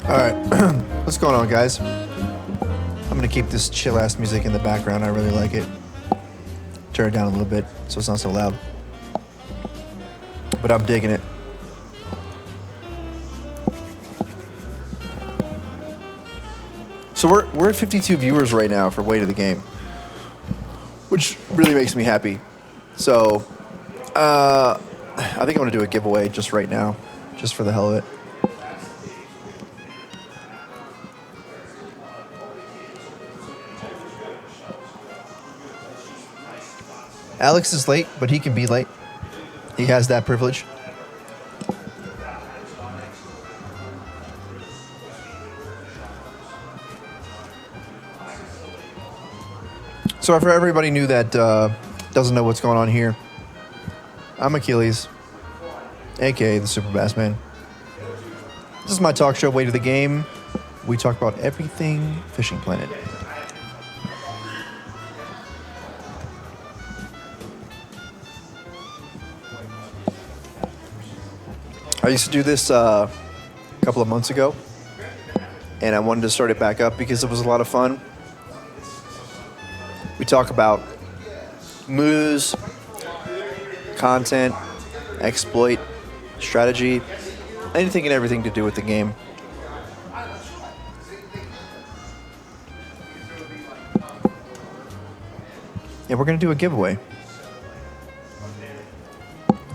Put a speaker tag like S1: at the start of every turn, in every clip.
S1: Alright, what's going on, guys? I'm gonna keep this chill ass music in the background. I really like it. Turn it down a little bit so it's not so loud. But I'm digging it. So we're at 52 viewers right now for Way to the Game, which really makes me happy. So I think I'm gonna do a giveaway just right now, just for the hell of it. Alex is late, but he can be late. He has that privilege. So for everybody new that doesn't know what's going on here, I'm Achilles, aka the Super Bass Man. This is my talk show, Way to the Game. We talk about everything Fishing Planet. I used to do this a couple of months ago, and I wanted to start it back up because it was a lot of fun. We talk about moves, content, exploit, strategy, anything and everything to do with the game. And we're going to do a giveaway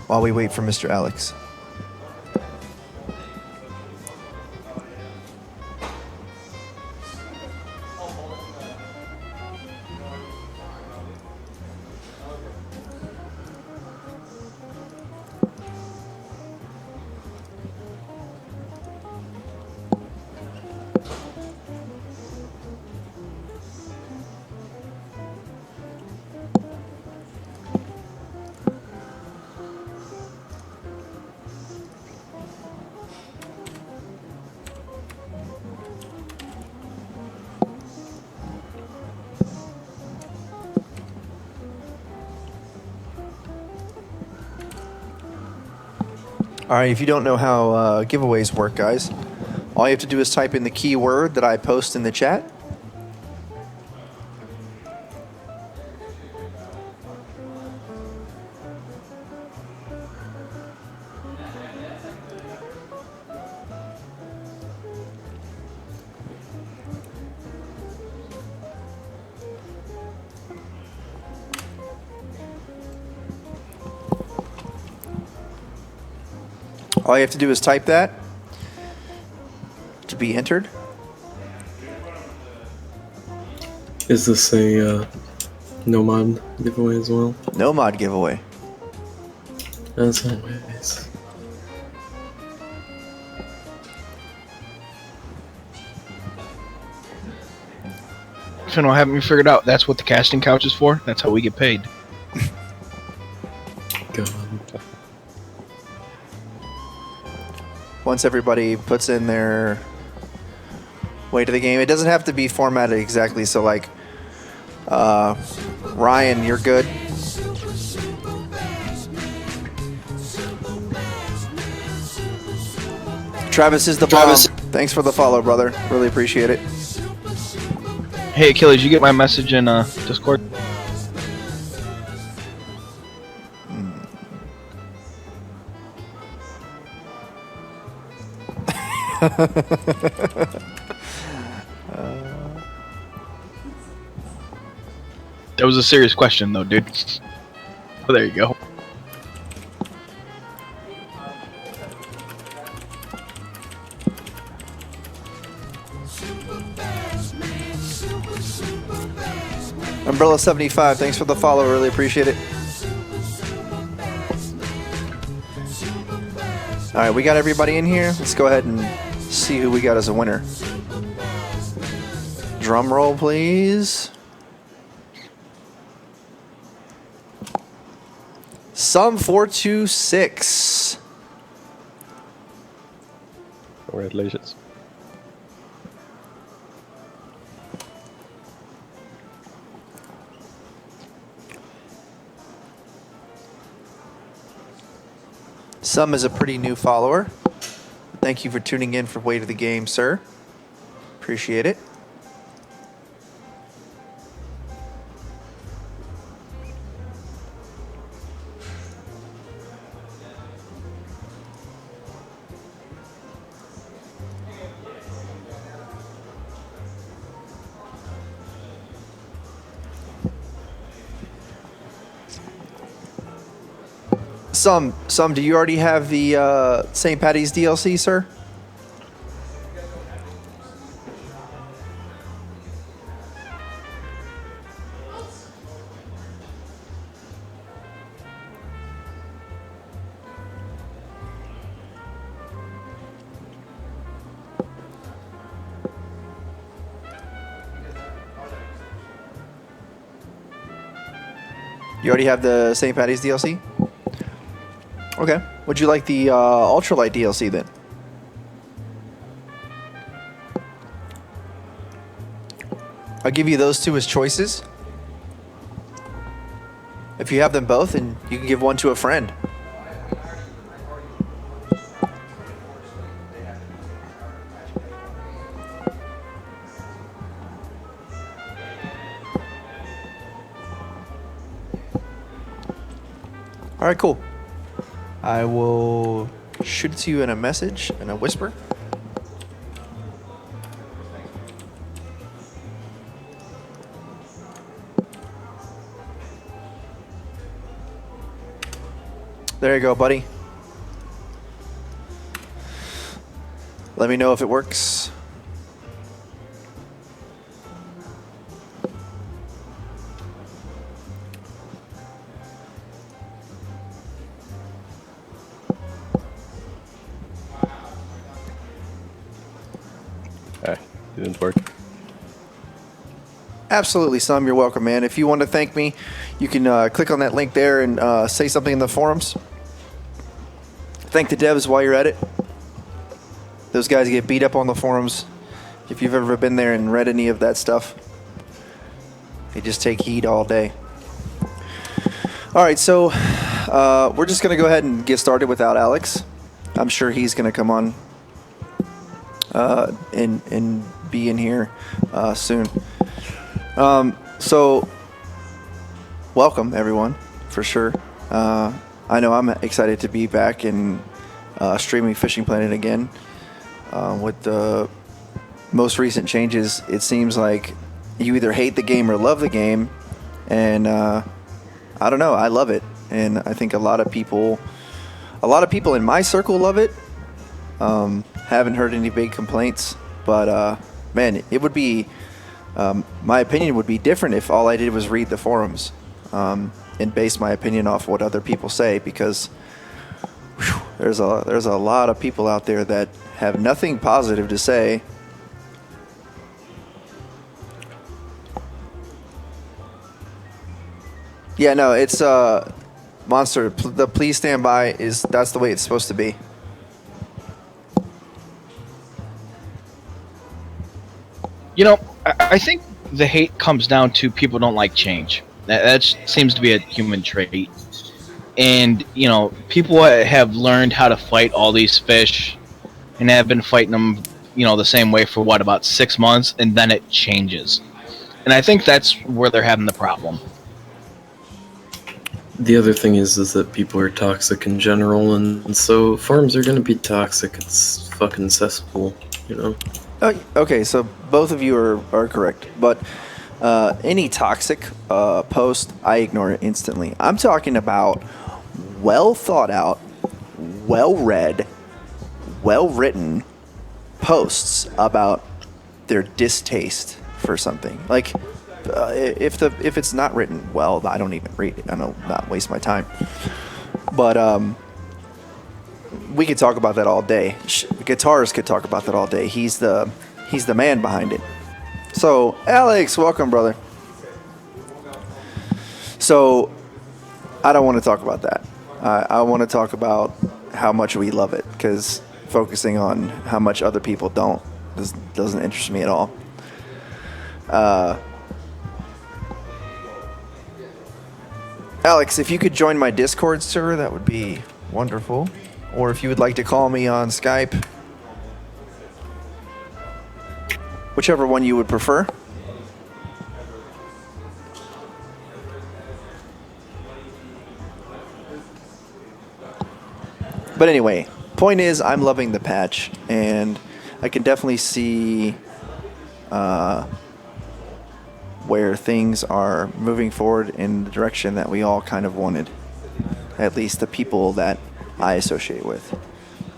S1: while we wait for Mr. Alex. All right, if you don't know how giveaways work, guys, all you have to do is type in the keyword that I post in the chat. All you have to do is type that to be entered.
S2: Is this a no mod giveaway as well?
S1: No mod giveaway.
S2: As always.
S3: Finn haven't we figured out that's what the casting couch is for? That's how we get paid.
S2: God.
S1: Once everybody puts in their Way to the Game, it doesn't have to be formatted exactly. So, like, Ryan, you're good. Travis is the bomb. Thanks for the follow, brother. Really appreciate it.
S3: Hey Achilles, you get my message in Discord? That was a serious question though, dude. Oh, there you go.
S1: Umbrella 75, thanks for the follow. Really appreciate it. All right, we got everybody in here. Let's go ahead and see who we got as a winner. Drum roll, please. Sum 426.
S4: Congratulations.
S1: Sum is a pretty new follower. Thank you for tuning in for Way to the Game, sir. Appreciate it. Some. Do you already have the St. Patty's DLC, sir? You already have the St. Patty's DLC? Okay. Would you like the Ultralight DLC then? I'll give you those two as choices. If you have them both, and you can give one to a friend. All right, cool. I will shoot it to you in a message, in a whisper. There you go, buddy. Let me know if it works.
S4: Didn't work.
S1: Absolutely, Sam. You're welcome, man. If you want to thank me, you can click on that link there and say something in the forums. Thank the devs while you're at it. Those guys get beat up on the forums. If you've ever been there and read any of that stuff, they just take heat all day. All right, so we're just going to go ahead and get started without Alex. I'm sure he's going to come on and be in here soon. So welcome everyone, for sure. I know I'm excited to be back in streaming Fishing Planet again. With the most recent changes, it seems like you either hate the game or love the game, and I don't know, I love it, and I think a lot of people in my circle love it. Haven't heard any big complaints, but man, it would be, my opinion would be different if all I did was read the forums and base my opinion off what other people say, because there's a lot of people out there that have nothing positive to say. Yeah, no, it's Monster. The please stand by that's the way it's supposed to be.
S3: You know, I think the hate comes down to people don't like change. That seems to be a human trait. And, you know, people have learned how to fight all these fish and have been fighting them, you know, the same way for, about 6 months, and then it changes. And I think that's where they're having the problem.
S2: The other thing is that people are toxic in general, and so farms are going to be toxic. It's fucking cesspool, you know?
S1: Okay, so both of you are correct, but any toxic post, I ignore it instantly. I'm talking about well thought out, well read, well written posts about their distaste for something. Like, if it's not written well, I don't even read it. I don't not waste my time. But we could talk about that all day. Guitars could talk about that all day. He's the man behind it. So, Alex, welcome, brother. So, I don't want to talk about that. I want to talk about how much we love it, because focusing on how much other people don't doesn't interest me at all. Alex, if you could join my Discord, sir, that would be wonderful. Or if you would like to call me on Skype, whichever one you would prefer. But anyway, point is, I'm loving the patch, and I can definitely see where things are moving forward in the direction that we all kind of wanted. At least the people that I associate with,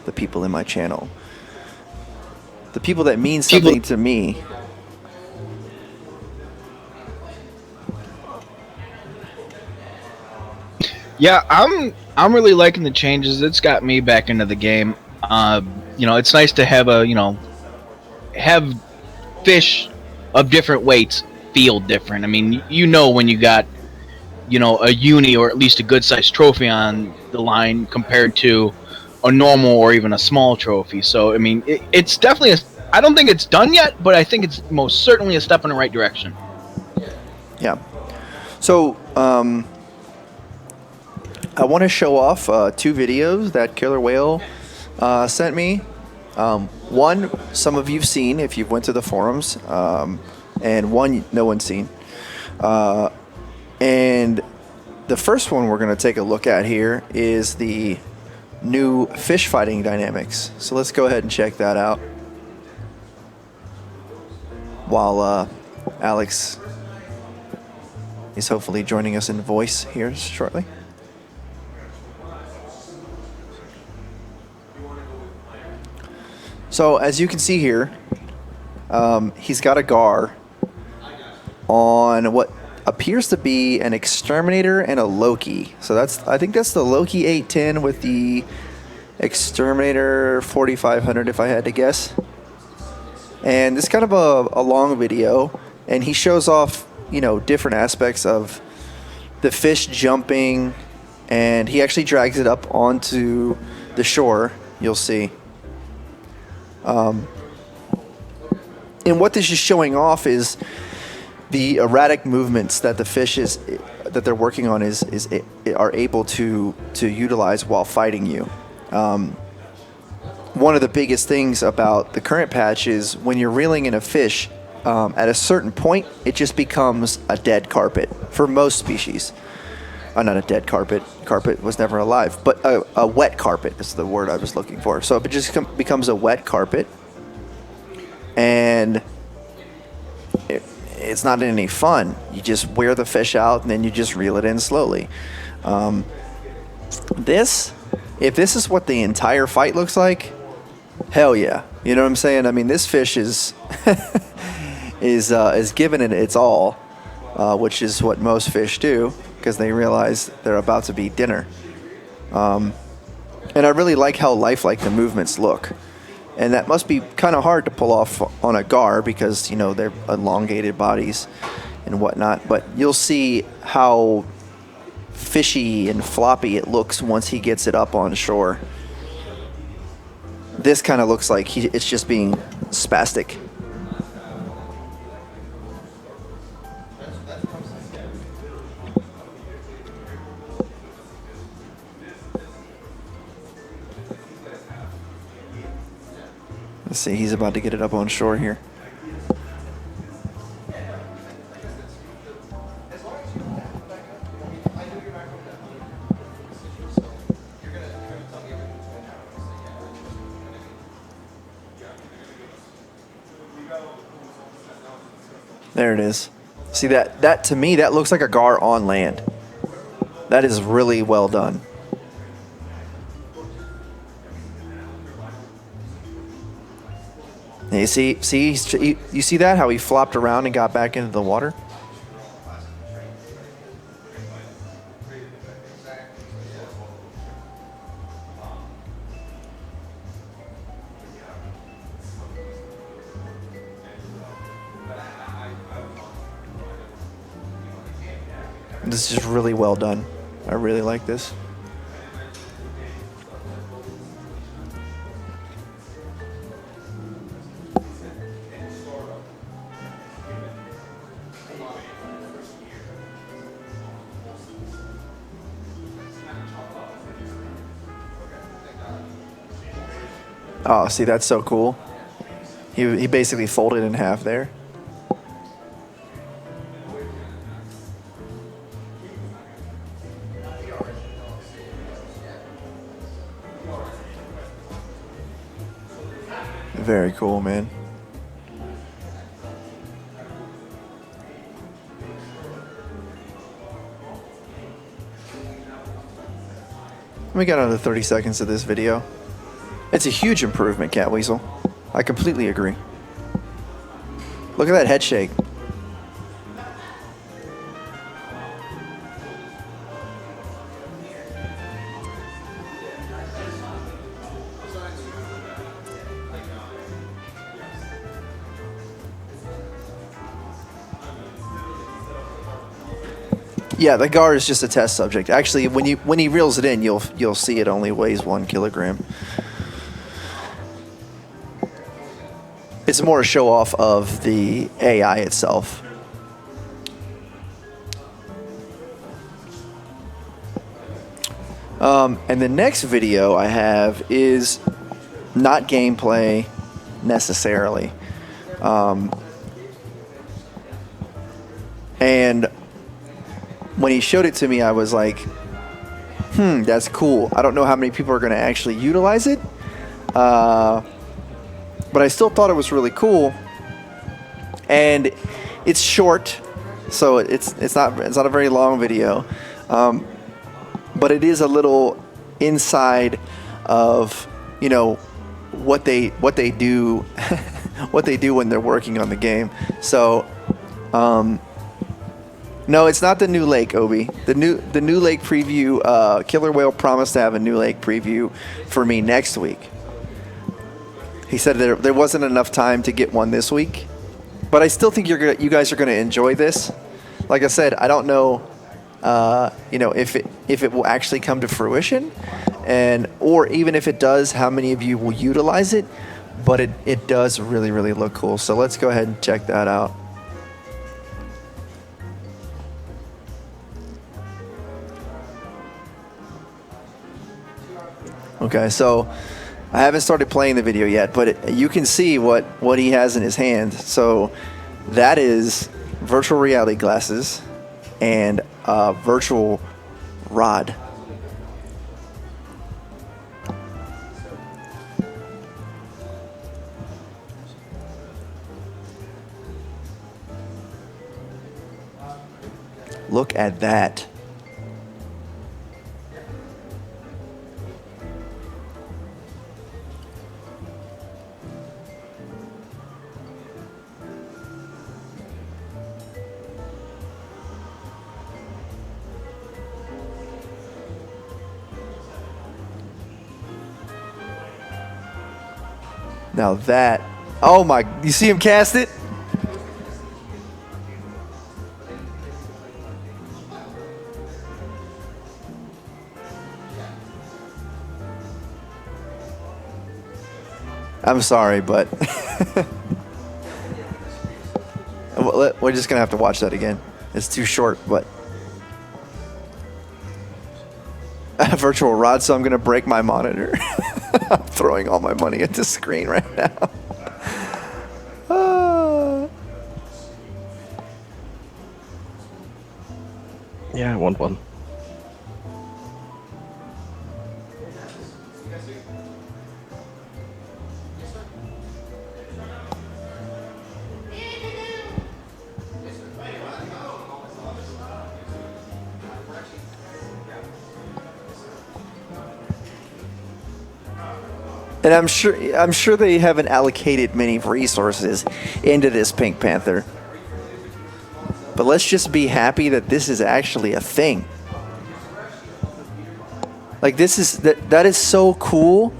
S1: the people in my channel, the people that mean something to me.
S3: Yeah, I'm really liking the changes. It's got me back into the game. It's nice to have have fish of different weights feel different. I mean, when you got a uni or at least a good sized trophy on the line compared to a normal or even a small trophy. So I mean, it's definitely I don't think it's done yet, but I think it's most certainly a step in the right direction.
S1: Yeah. So I want to show off 2 videos that Killer Whale sent me. One, some of you've seen if you've went to the forums, and one no one's seen. And the first one we're going to take a look at here is the new fish fighting dynamics. So let's go ahead and check that out while Alex is hopefully joining us in voice here shortly. So as you can see here, he's got a gar on what appears to be an Exterminator and a Loki. So I think that's the Loki 810 with the Exterminator 4500 if I had to guess. And it's kind of a long video, and he shows off, different aspects of the fish jumping, and he actually drags it up onto the shore, you'll see. And what this is showing off is the erratic movements that the fish that they're working on are able to utilize while fighting you. One of the biggest things about the current patch is when you're reeling in a fish, at a certain point, it just becomes a dead carpet for most species. Not a dead carpet. Carpet was never alive, but a wet carpet is the word I was looking for. So it just becomes a wet carpet, and it's not any fun. You just wear the fish out, and then you just reel it in slowly. If this is what the entire fight looks like, hell yeah. You know what I'm saying? I mean, this fish is is giving it its all, which is what most fish do, because they realize they're about to be dinner. And I really like how lifelike the movements look. And that must be kind of hard to pull off on a gar because, they're elongated bodies and whatnot. But you'll see how fishy and floppy it looks once he gets it up on shore. This kind of looks like it's just being spastic. Let's see, he's about to get it up on shore here. There it is. See that to me, that looks like a gar on land. That is really well done. And you see that, how he flopped around and got back into the water? This is just really well done. I really like this. Oh, see, that's so cool. He basically folded in half there. Very cool, man. We got another 30 seconds of this video. It's a huge improvement, Cat Weasel. I completely agree. Look at that head shake. Yeah, the guard is just a test subject. Actually, when he reels it in, you'll see it only weighs 1 kilogram. It's more a show off of the AI itself. And the next video I have is not gameplay necessarily. And when he showed it to me, I was like, that's cool. I don't know how many people are going to actually utilize it. But I still thought it was really cool. And it's short, so it's not a very long video. But it is a little inside of, you know, what they do what they do when they're working on the game. So no, it's not the new lake, Obi. The new lake preview. Killer Whale promised to have a new lake preview for me next week. He said there wasn't enough time to get one this week, but I still think you guys are gonna enjoy this. Like I said, I don't know, you know, if it will actually come to fruition, or even if it does, how many of you will utilize it. But it does really, really look cool. So let's go ahead and check that out. Okay, so I haven't started playing the video yet, but you can see what he has in his hand. So that is virtual reality glasses and a virtual rod. Look at that. Now that, oh my, you see him cast it? I'm sorry, but we're just going to have to watch that again. It's too short, but a virtual rod, so I'm going to break my monitor. I'm throwing all my money at the screen right now.
S4: Yeah, I want one.
S1: And I'm sure they haven't allocated many resources into this Pink Panther. But let's just be happy that this is actually a thing. Like that is so cool.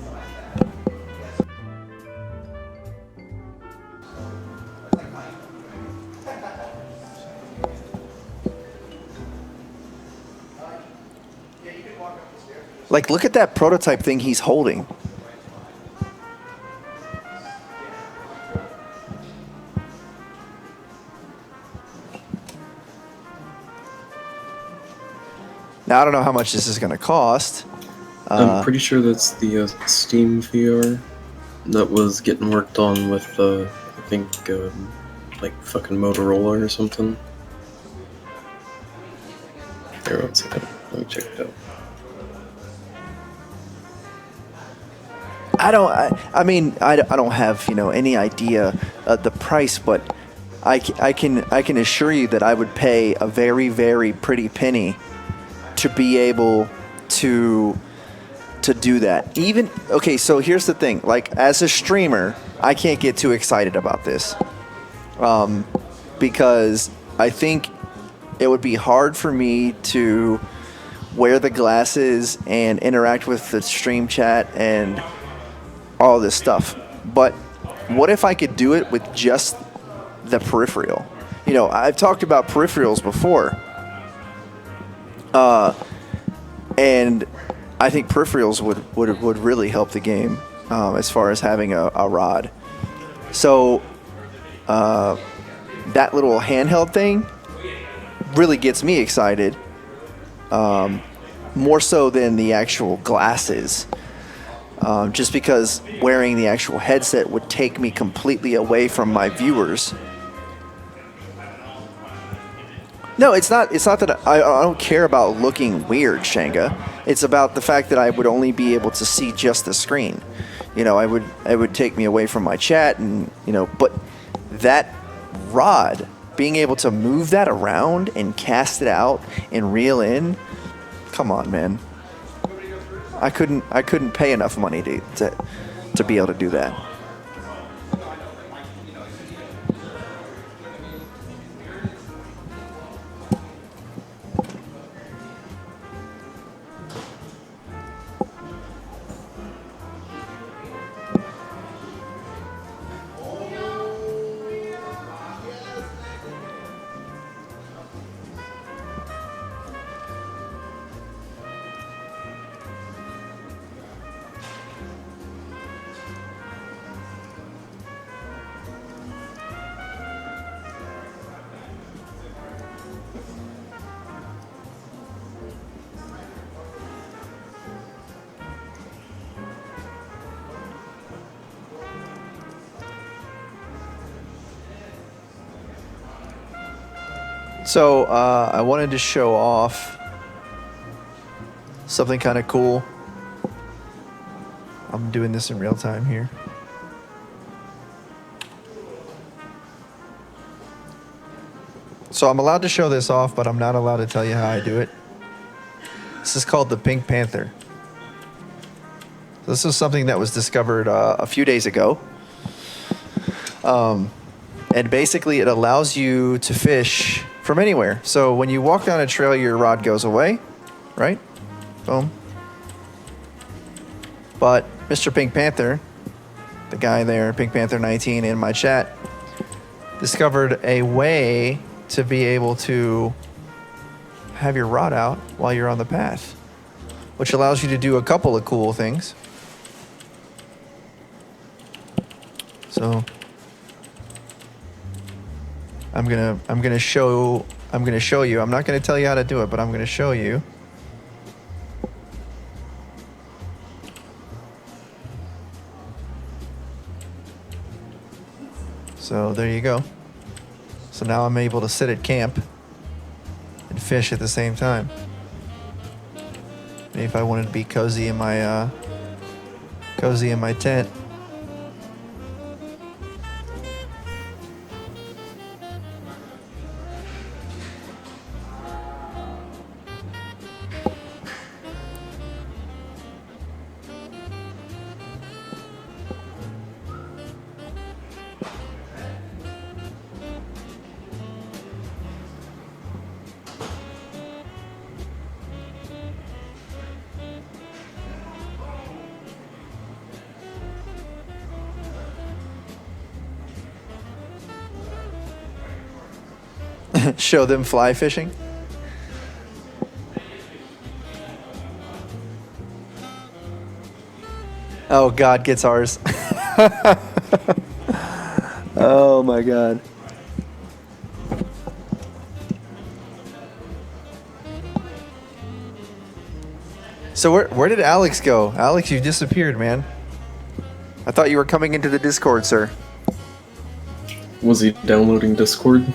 S1: Like, look at that prototype thing he's holding. Now, I don't know how much this is going to cost.
S2: I'm pretty sure that's the Steam VR. that was getting worked on with, I think, like fucking Motorola or something. Here, 1 second. Let me check it out.
S1: I don't have any idea the price, but I can assure you that I would pay a very, very pretty penny to be able to do that. Even okay, so here's the thing. Like, as a streamer, I can't get too excited about this, because I think it would be hard for me to wear the glasses and interact with the stream chat and all this stuff. But what if I could do it with just the peripheral? I've talked about peripherals before, and I think peripherals would really help the game, as far as having a rod. So that little handheld thing really gets me excited, more so than the actual glasses. Just because wearing the actual headset would take me completely away from my viewers. No, it's not that I don't care about looking weird, Shanga. It's about the fact that I would only be able to see just the screen. It would take me away from my chat, and but that rod, being able to move that around and cast it out and reel in, come on, man. I couldn't pay enough money to be able to do that. So I wanted to show off something kind of cool. I'm doing this in real time here. So I'm allowed to show this off, but I'm not allowed to tell you how I do it. This is called the Pink Panther. This is something that was discovered a few days ago. And basically it allows you to fish from anywhere. So when you walk down a trail, your rod goes away, right? Boom. But Mr. Pink Panther, the guy there, Pink Panther 19 in my chat, discovered a way to be able to have your rod out while you're on the path, which allows you to do a couple of cool things. So I'm gonna show you. I'm not gonna tell you how to do it, but I'm gonna show you. So there you go. So now I'm able to sit at camp and fish at the same time. Maybe if I wanted to be cozy in my tent. Show them fly fishing. Oh, God gets ours. Oh my God. So where did Alex go? Alex, you disappeared, man. I thought you were coming into the Discord, sir.
S2: Was he downloading Discord?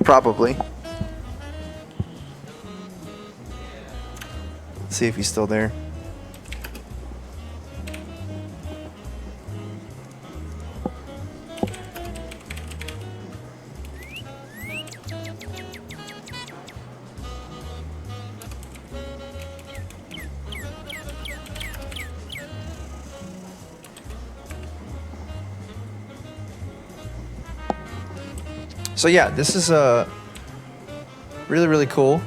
S1: Probably. See if he's still there. So yeah, this is really, really cool.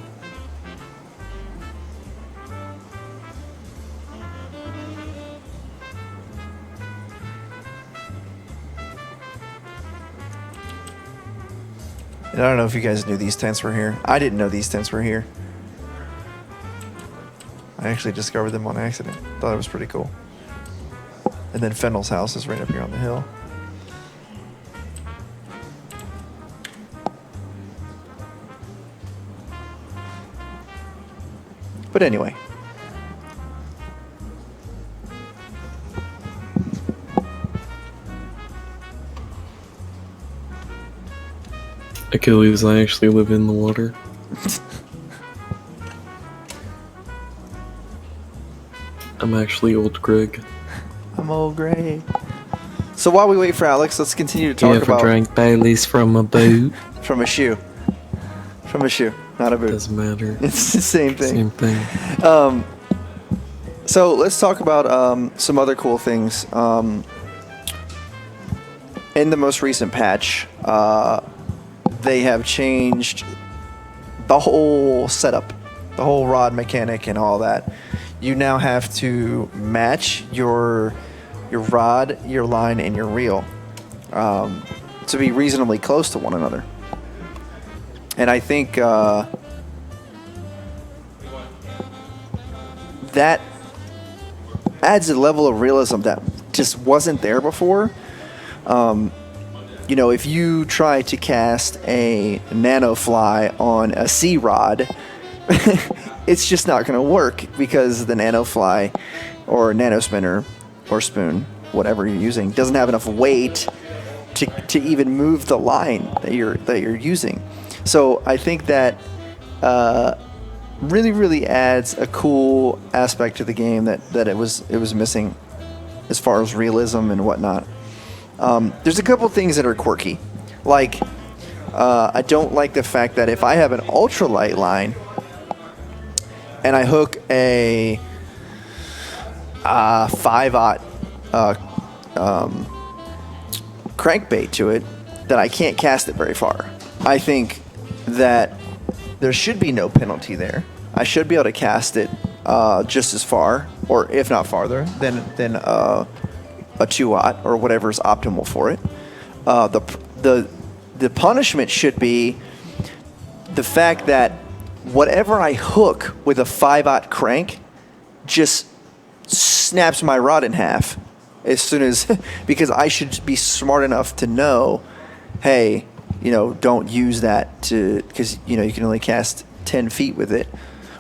S1: And I don't know if you guys knew these tents were here. I didn't know these tents were here. I actually discovered them on accident. Thought it was pretty cool. And then Fennel's house is right up here on the hill. But anyway.
S2: Achilles, I actually live in the water. I'm actually old Greg.
S1: I'm old Gray. So while we wait for Alex, let's continue to
S2: You
S1: talk
S2: ever
S1: about
S2: drank Baileys from a boat?
S1: from a shoe. From a shoe, not a boot.
S2: Doesn't matter.
S1: It's the same thing.
S2: Same thing.
S1: So let's talk about some other cool things. In the most recent patch, they have changed the whole setup, the whole rod mechanic and all that. You now have to match your rod, your line, and your reel to be reasonably close to one another. And I think that adds a level of realism that just wasn't there before. You know, if you try to cast a nano fly on a sea rod, it's just not going to work because the nano fly or nano spinner or spoon, whatever you're using, doesn't have enough weight to even move the line that you're using. So I think that really adds a cool aspect to the game that it was missing as far as realism and whatnot. There's a couple things that are quirky, like I don't like the fact that if I have an ultralight line and I hook a 5/0 crankbait to it, that I can't cast it very far. I think that there should be no penalty there. I should be able to cast it just as far, or if not farther, than a 2/0 or whatever is optimal for it. The punishment should be the fact that whatever I hook with a 5/0 crank just snaps my rod in half as soon as because I should be smart enough to know, hey, you know, don't use that because you know you can only cast 10 feet with it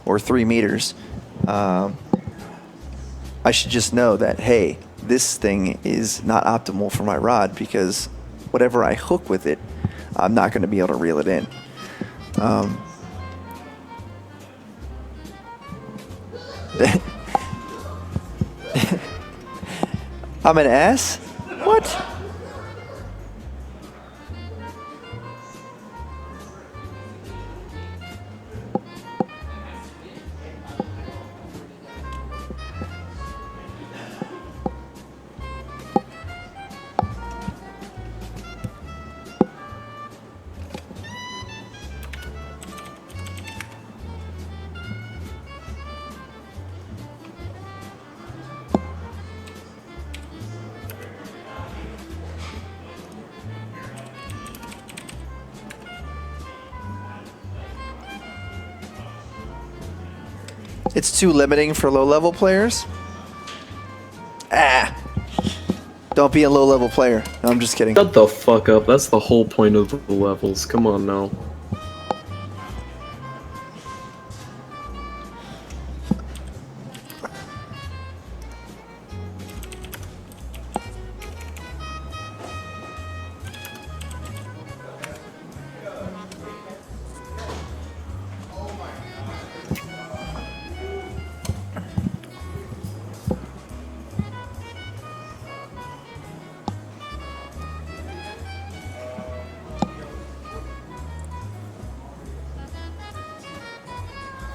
S1: or 3 meters. I should just know that, hey, this thing is not optimal for my rod because whatever I hook with it, I'm not going to be able to reel it in. I'm an ass? What? It's too limiting for low-level players? Don't be a low-level player. No, I'm just kidding.
S2: Shut the fuck up. That's the whole point of the levels. Come on now.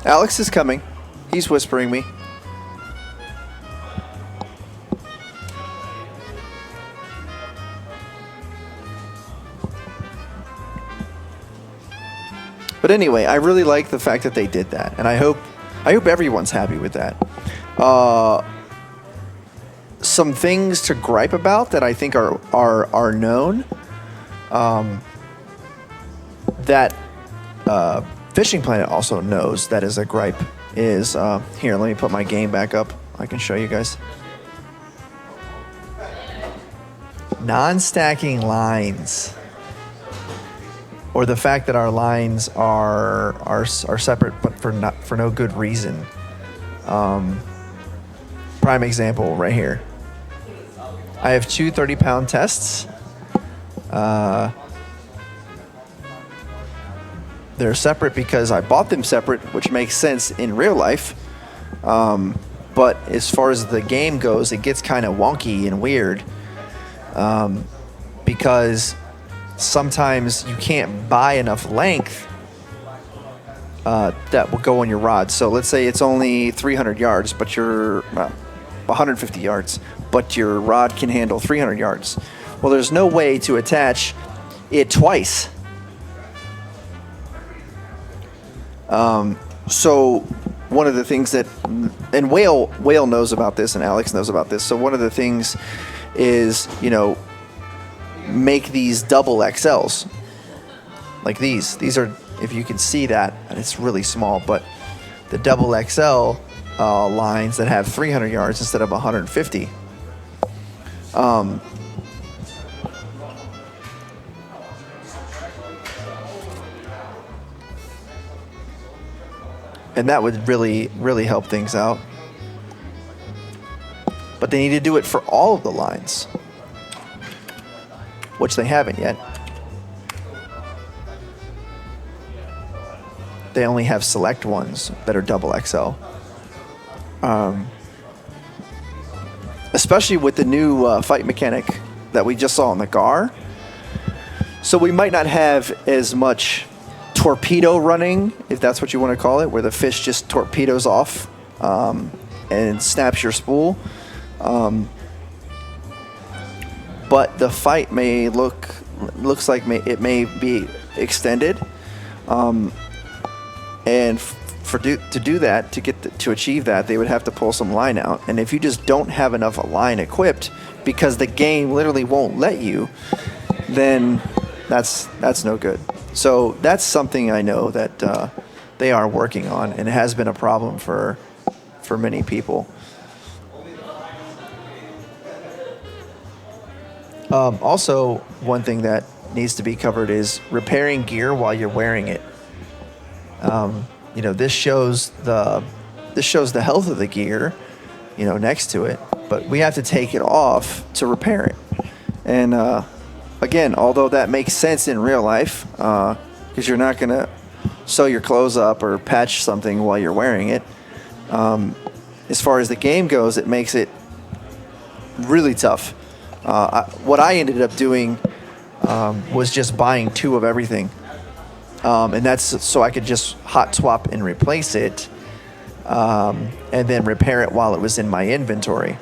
S1: Alex is coming. He's whispering me. But anyway, I really like the fact that they did that, and I hope everyone's happy with that. Some things to gripe about that I think are known. That Fishing Planet also knows that is a gripe. Is here? Let me put my game back up. I can show you guys. Non-stacking lines. Or the fact that our lines are separate, but for no good reason. Prime example right here. I have two 30-pound tests. They're separate because I bought them separate, which makes sense in real life. But as far as the game goes, it gets kind of wonky and weird because sometimes you can't buy enough length that will go on your rod. So let's say it's only 300 yards, but you're 150 yards, but your rod can handle 300 yards. Well, there's no way to attach it twice. So one of the things that, and Whale knows about this, and Alex knows about this. So one of the things is, make these double XLs like these. These are, if you can see that, and it's really small, but the double XL lines that have 300 yards instead of 150. And that would really, really help things out. But they need to do it for all of the lines, which they haven't yet. They only have select ones that are double XL. Especially with the new fight mechanic that we just saw in the GAR. So we might not have as much torpedo running, if that's what you want to call it, where the fish just torpedoes off and snaps your spool. But the fight may looks like it may be extended, and to do that, to achieve that, they would have to pull some line out. And if you just don't have enough line equipped because the game literally won't let you, then that's no good. So that's something I know that they are working on, and it has been a problem for many people. Also, one thing that needs to be covered is repairing gear while you're wearing it. This shows the health of the gear, next to it, but we have to take it off to repair it. And again, although that makes sense in real life, because you're not gonna sew your clothes up or patch something while you're wearing it. As far as the game goes, it makes it really tough. What I ended up doing was just buying 2 of everything. And that's so I could just hot swap and replace it, and then repair it while it was in my inventory.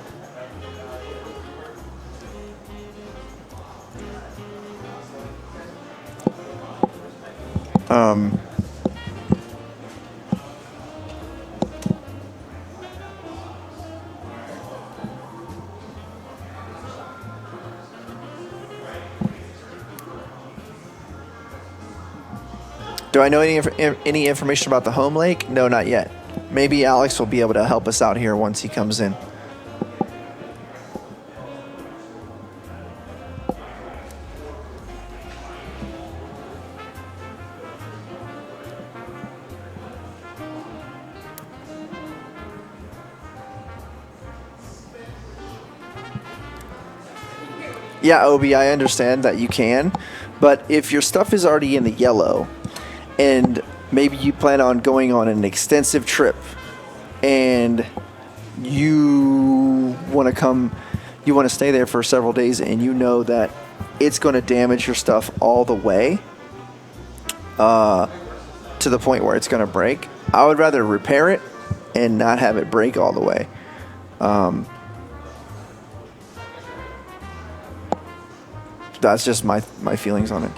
S1: Do I know any information about the home lake? No, not yet. Maybe Alex will be able to help us out here once he comes in. Yeah, Obi, I understand that you can, but if your stuff is already in the yellow, and maybe you plan on going on an extensive trip, and you want to stay there for several days, and you know that it's going to damage your stuff all the way to the point where it's going to break, I would rather repair it and not have it break all the way. That's just my feelings on it.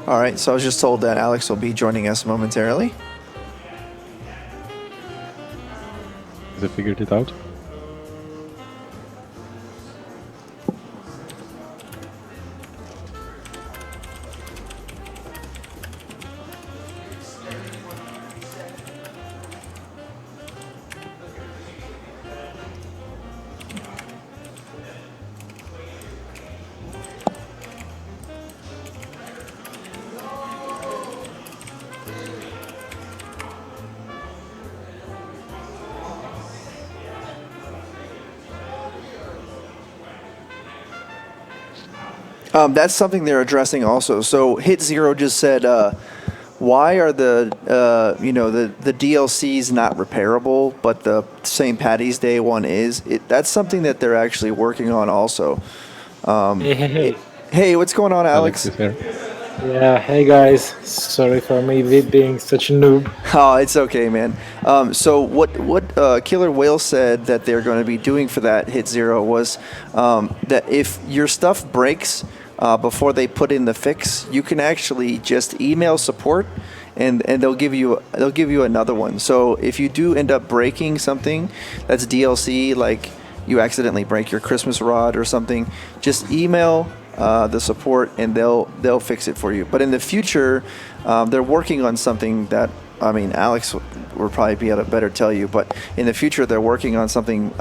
S1: All right, so I was just told that Alex will be joining us momentarily.
S4: They figured it out.
S1: That's something they're addressing also. So Hit Zero just said, why are the DLCs not repairable, but the St. Patty's Day one is? That's something that they're actually working on also. Hey, what's going on, Alex?
S4: Is here.
S5: Yeah, hey guys. Sorry for me being such a noob.
S1: Oh, it's okay, man. So what Killer Whale said that they're going to be doing for that Hit Zero was that if your stuff breaks before they put in the fix, you can actually just email support, and they'll give you another one. So if you do end up breaking something that's DLC, like you accidentally break your Christmas rod or something, just email the support and they'll fix it for you. But in the future, they're working on something that, I mean, Alex will probably be able to better tell you, but in the future they're working on something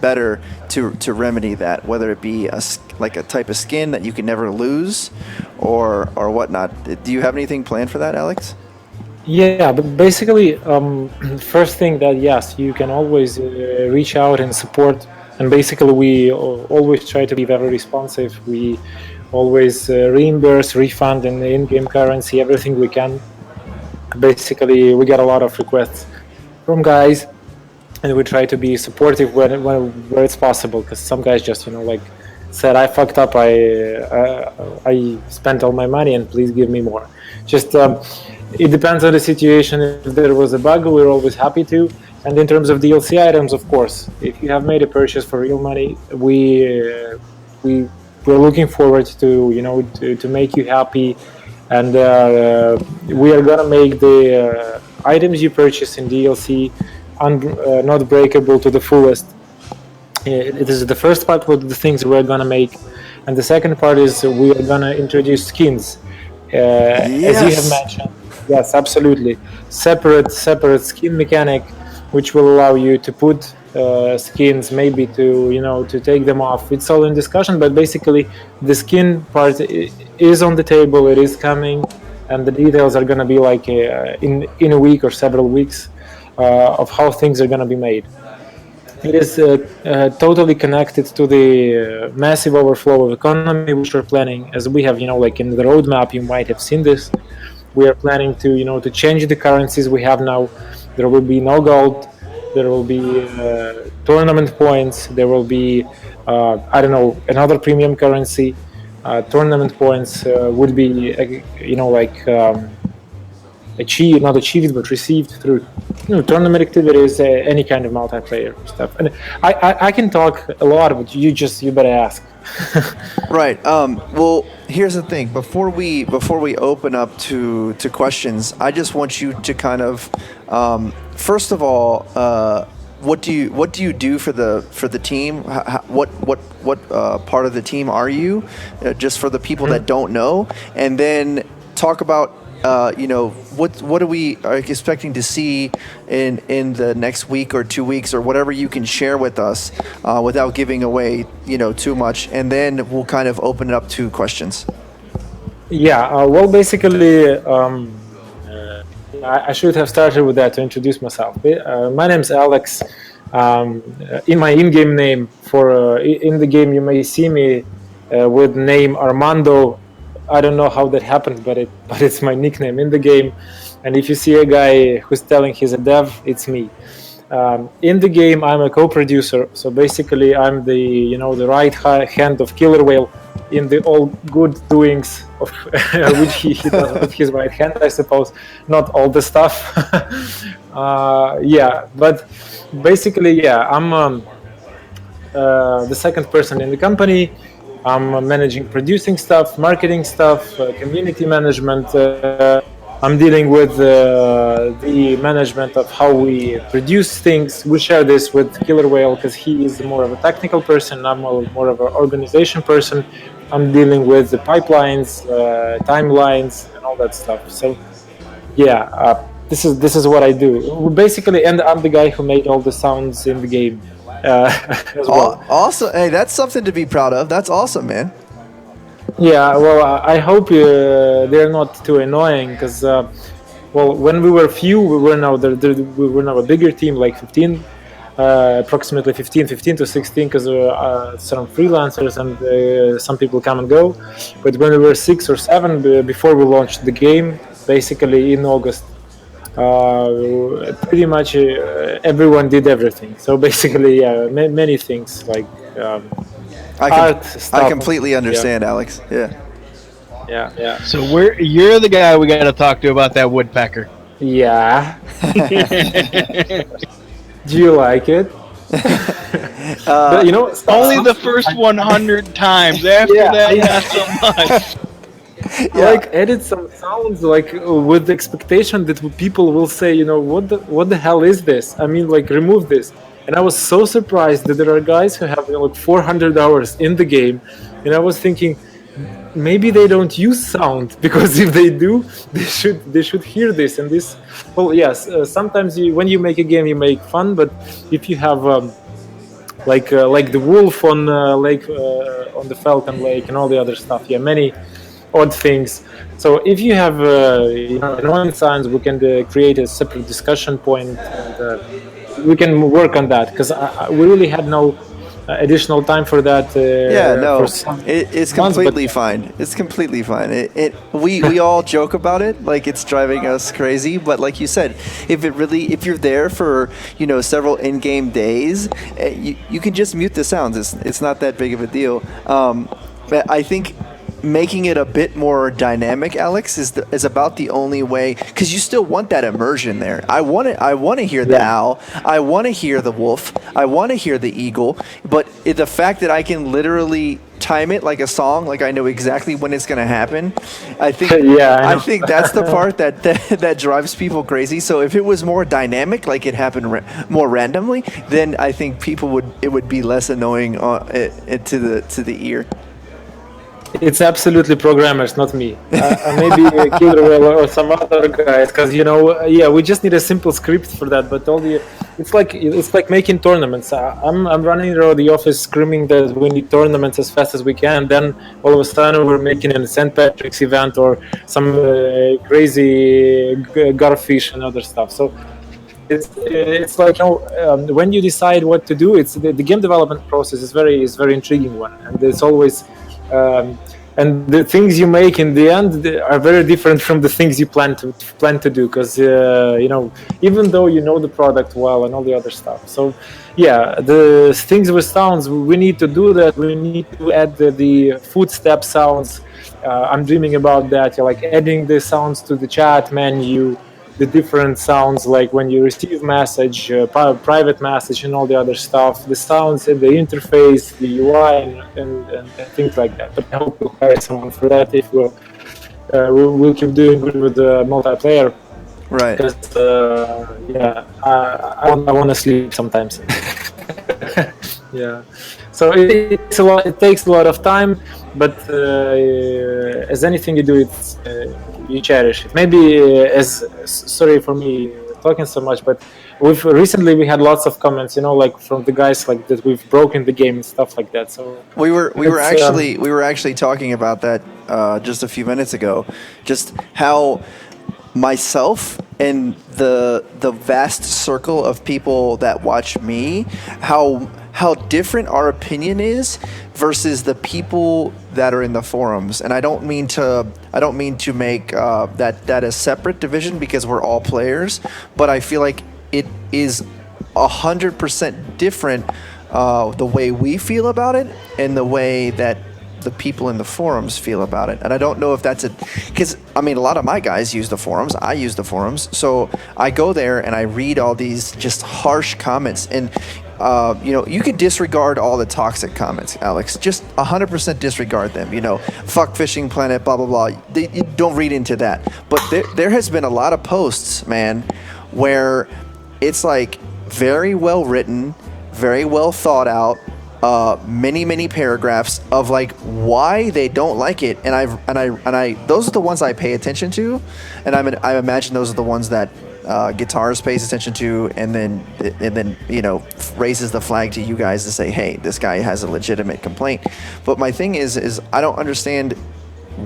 S1: better to remedy that, whether it be like a type of skin that you can never lose or whatnot. Do you have anything planned for that, Alex?
S5: Yeah, but basically, first thing that yes, you can always reach out and support. And basically, we always try to be very responsive. We always reimburse, refund in the in-game currency, everything we can. Basically, we get a lot of requests from guys, and we try to be supportive where it's possible. Because some guys just, like, said, "I fucked up. I spent all my money, and please give me more." Just it depends on the situation. If there was a bug, we're always happy to. And in terms of DLC items, of course, if you have made a purchase for real money, we're looking forward to to make you happy, and we are gonna make the items you purchase in DLC not breakable to the fullest. It is the first part of the things we're gonna make, and the second part is we are gonna introduce skins, as you have mentioned. Yes, absolutely. Separate skin mechanic, which will allow you to put skins, maybe to take them off. It's all in discussion, but basically the skin part is on the table. It is coming, and the details are going to be like in a week or several weeks of how things are going to be made. It is totally connected to the massive overflow of economy which we're planning, as we have, like in the roadmap, you might have seen this. We are planning to change the currencies we have now. There will be no gold. There will be tournament points. There will be, another premium currency. Tournament points would be, not achieved, but received through tournament activities, any kind of multiplayer stuff. And I can talk a lot, but you better ask.
S1: Right. Well, here's the thing. Before we open up to questions, I just want you to kind of, first of all, what do you do for the team? What part of the team are you? Just for the people that don't know, and then talk about what are we expecting to see in the next week or 2 weeks or whatever you can share with us without giving away too much, and then we'll kind of open it up to questions.
S5: Yeah, well, basically, I should have started with that to introduce myself. My name's Alex. In my in-game name in the game, you may see me with name Armando. I don't know how that happened, but it's my nickname in the game. And if you see a guy who's telling he's a dev, it's me. In the game, I'm a co-producer, so basically I'm the the right hand of Killer Whale in the all good doings of which he does with his right hand, I suppose. Not all the stuff. But basically, I'm the second person in the company. I'm managing producing stuff, marketing stuff, community management. I'm dealing with the management of how we produce things. We share this with Killer Whale because he is more of a technical person. I'm more of an organization person. I'm dealing with the pipelines, timelines, and all that stuff. So, this is what I do basically, and I'm the guy who made all the sounds in the game as well.
S1: Awesome. Hey, that's something to be proud of. That's awesome, man.
S5: Yeah, well, I hope they're not too annoying because, when we were few, we were now a bigger team, like 15, approximately 15 to 16, because some freelancers and some people come and go. But when we were 6 or 7, before we launched the game, basically in August, pretty much everyone did everything. So basically, many things like.
S1: I completely understand, Alex.
S5: Yeah.
S3: So you're the guy we got to talk to about that woodpecker.
S5: Yeah. Do you like it? But,
S3: only the first 100 times. After that, not so much.
S5: Like edit some sounds like with the expectation that people will say, what the hell is this? I mean, like remove this. And I was so surprised that there are guys who have 400 hours in the game, and I was thinking maybe they don't use sound, because if they do, they should hear this. And this, well, yes, sometimes when you make a game, you make fun, but if you have like the wolf on on the Falcon Lake and all the other stuff, many odd things. So if you have annoying sounds, we can create a separate discussion point, and we can work on that, because we really had no additional time for that.
S1: It's completely fine. It's completely fine. We all joke about it, like it's driving us crazy. But like you said, if you're there for several in-game days, you can just mute the sounds. It's not that big of a deal. But I think making it a bit more dynamic, Alex, is about the only way, because you still want that immersion there. I want to hear the owl, I want to hear the wolf, I want to hear the eagle, but the fact that I can literally time it like a song, like I know exactly when it's going to happen, I think I think that's the part that drives people crazy. So if it was more dynamic, like it happened more randomly, then I think it would be less annoying to the ear.
S5: It's absolutely programmers, not me. Maybe Killer Whale or some other guys, because we just need a simple script for that. But it's like making tournaments. I'm running around the office screaming that we need tournaments as fast as we can. Then all of a sudden we're making a St. Patrick's event or some crazy garfish and other stuff. So it's like when you decide what to do, it's the game development process is very intriguing one, and it's always. And the things you make in the end are very different from the things you plan to do, because even though the product well and all the other stuff. So the things with sounds, we need to do that. We need to add the footstep sounds. I'm dreaming about that, like adding the sounds to the chat menu, the different sounds, like when you receive message, private message, and all the other stuff, the sounds in the interface, the UI, and things like that. But I hope we'll hire someone for that if we'll keep doing good with the multiplayer.
S1: Right.
S5: Because I want to sleep sometimes. So it's a lot. It takes a lot of time, but as anything you do, you cherish it. Maybe sorry for me talking so much, but recently we had lots of comments, like from the guys like that we've broken the game and stuff like that. So
S1: we were actually talking about that just a few minutes ago, just how myself and the vast circle of people that watch me, how how different our opinion is versus the people that are in the forums. And I don't mean to make that a separate division because we're all players, but I feel like it is 100% different the way we feel about it and the way that the people in the forums feel about it. And I don't know if that's because I mean, a lot of my guys use the forums. I use the forums. So I go there and I read all these just harsh comments. And, you could disregard all the toxic comments, Alex. Just 100% disregard them. Fuck Fishing Planet, blah, blah, blah. You don't read into that. But there has been a lot of posts, man, where it's like very well written, very well thought out, many paragraphs of like why they don't like it, and I those are the ones I pay attention to, and I imagine those are the ones that Guitars pays attention to, and then raises the flag to you guys to say, hey, this guy has a legitimate complaint. But my thing is I don't understand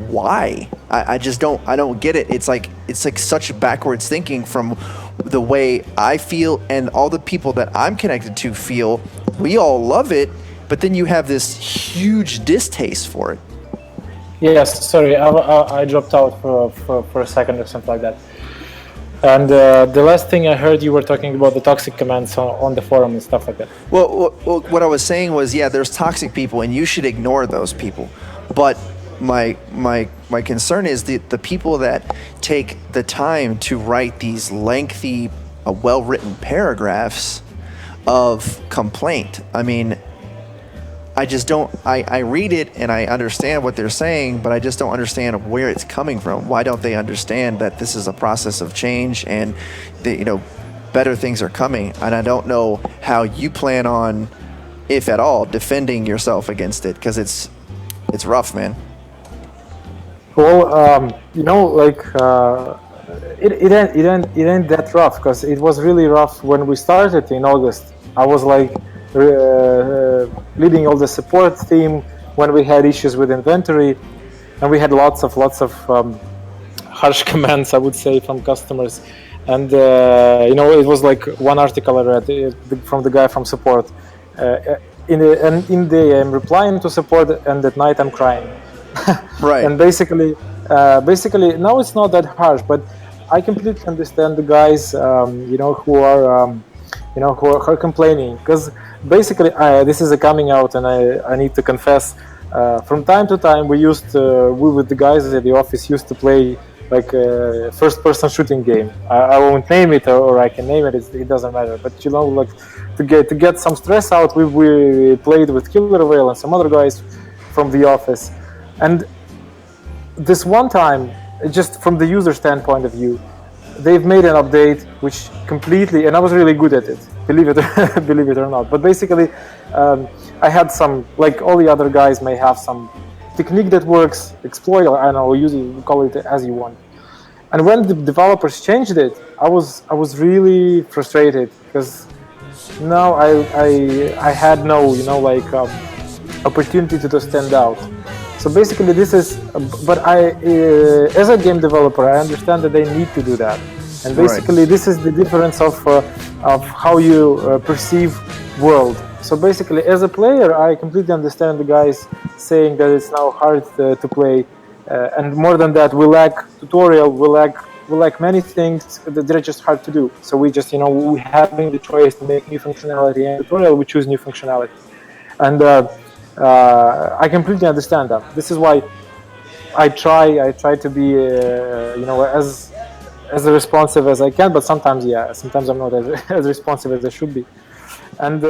S1: why. I just don't get it. It's like such backwards thinking from the way I feel and all the people that I'm connected to feel. We all love it, but then you have this huge distaste for it.
S5: Yes, sorry, I dropped out for a second or something like that. And the last thing I heard, you were talking about the toxic comments on the forum and stuff like that.
S1: Well, what I was saying was, yeah, there's toxic people, and you should ignore those people. But my concern is the people that take the time to write these lengthy, well-written paragraphs of complaint. I mean, I just don't. I read it and I understand what they're saying, but I just don't understand where it's coming from. Why don't they understand that this is a process of change and better things are coming? And I don't know how you plan on, if at all, defending yourself against it, because it's rough, man.
S5: Well, it ain't that rough, because it was really rough when we started in August. I was like leading all the support team when we had issues with inventory, and we had lots of harsh comments, I would say, from customers. And it was like one article I read from the guy from support. In the day I'm replying to support, and at night I'm crying.
S1: Right.
S5: And basically, now it's not that harsh, but I completely understand the guys, who are complaining, because basically this is a coming out, and I need to confess, from time to time we with the guys at the office used to play like a first-person shooting game. I won't name it, or I can name it. It doesn't matter. But like to get some stress out, we played with Killer Whale and some other guys from the office. And this one time, just from the user standpoint of view, they've made an update which completely, and I was really good at it, believe it or not. But basically, I had some, like all the other guys may have some technique that works, exploit, or I don't know, call it as you want. And when the developers changed it, I was really frustrated, because now I had no opportunity to stand out. So basically, this is. But as a game developer, I understand that they need to do that. And basically, This is the difference of how you perceive world. So basically, as a player, I completely understand the guys saying that it's now hard to play, and more than that, we lack tutorial, we lack many things that they're just hard to do. So we just, we having the choice to make new functionality and tutorial, we choose new functionality, and I completely understand that. This is why I try to be, as responsive as I can, but sometimes I'm not as responsive as I should be. And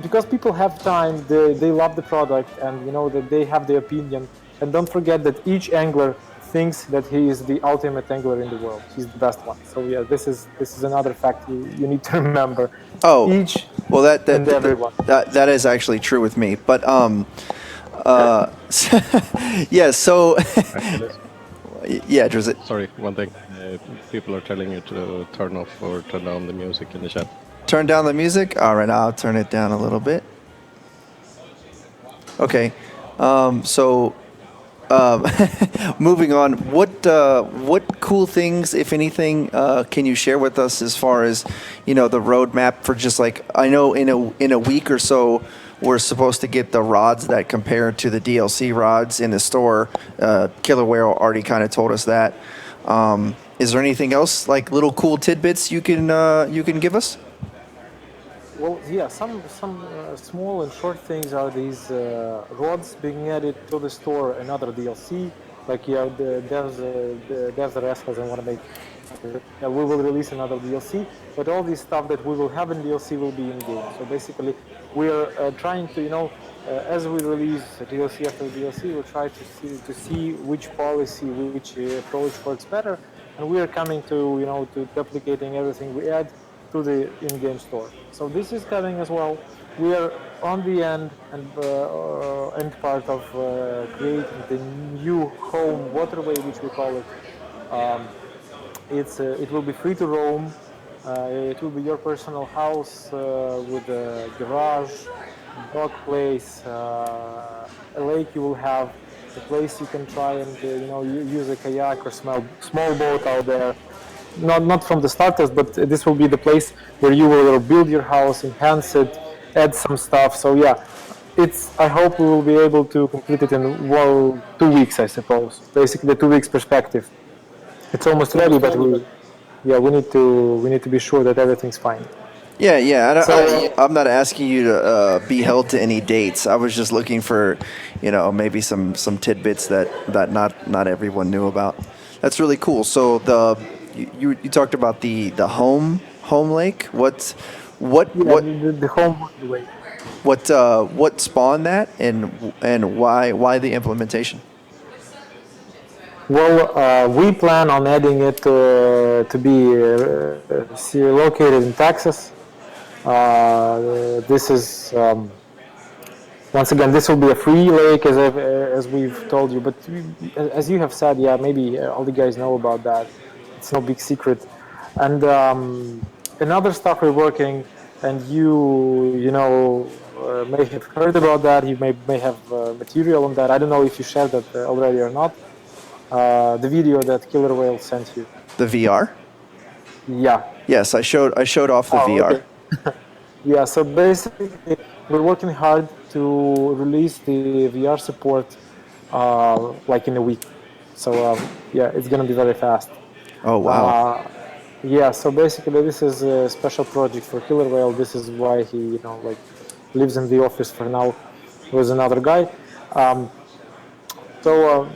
S5: because people have time, they love the product, and that they have their opinion. And don't forget that each angler thinks that he is the ultimate angler in the world. He's the best one. So this is another fact you need to remember.
S1: Oh,
S5: each
S1: well,
S5: everyone.
S1: That is actually true with me. But yeah. So yeah, Drizzt.
S4: Sorry, one thing. People are telling you to turn off or turn down the music in the chat.
S1: Turn down the music? All right, I'll turn it down a little bit. Okay. So moving on, what cool things, if anything, can you share with us as far as the roadmap for just like I know in a week or so we're supposed to get the rods that compare to the DLC rods in the store. Killer Whale already kind of told us that. Is there anything else like little cool tidbits you can give us?
S5: Well, yeah, some small and short things are these rods being added to the store, another DLC. Like there's the rest doesn't want to make. We will release another DLC, but all this stuff that we will have in DLC will be in game. So basically, we are trying to, as we release DLC after DLC, we'll try to see which policy, which approach works better, and we are coming to duplicating everything we add to the in-game store. So this is coming as well. We are on the end part of creating the new home waterway, which we call it. It will be free to roam. It will be your personal house with a garage, dog place, a lake you will have, a place you can try and use a kayak or small boat out there. Not from the starters, but this will be the place where you will build your house, enhance it, add some stuff. So yeah, I hope we will be able to complete it in 2 weeks, I suppose. Basically, 2 weeks perspective. It's almost ready, but we need to be sure that everything's fine.
S1: Yeah. I'm not asking you to be held to any dates. I was just looking for, maybe some tidbits that not everyone knew about. That's really cool. So you talked about the home lake. The home lake. What spawned that, and why the implementation?
S5: Well, we plan on adding it to be located in Texas. This is once again, this will be a free lake, as we've told you. But as you have said, yeah, maybe all the guys know about that. It's no big secret. And another stuff we're working, and you may have heard about that. You may have material on that. I don't know if you shared that already or not. The video that Killer Whale sent you.
S1: The VR?
S5: Yeah.
S1: Yes, I showed off the VR.
S5: Okay. Yeah, so basically we're working hard to release the VR support like in a week. So yeah, it's gonna be very fast.
S1: Oh wow.
S5: Yeah, so basically this is a special project for Killer Whale. This is why he lives in the office for now with another guy.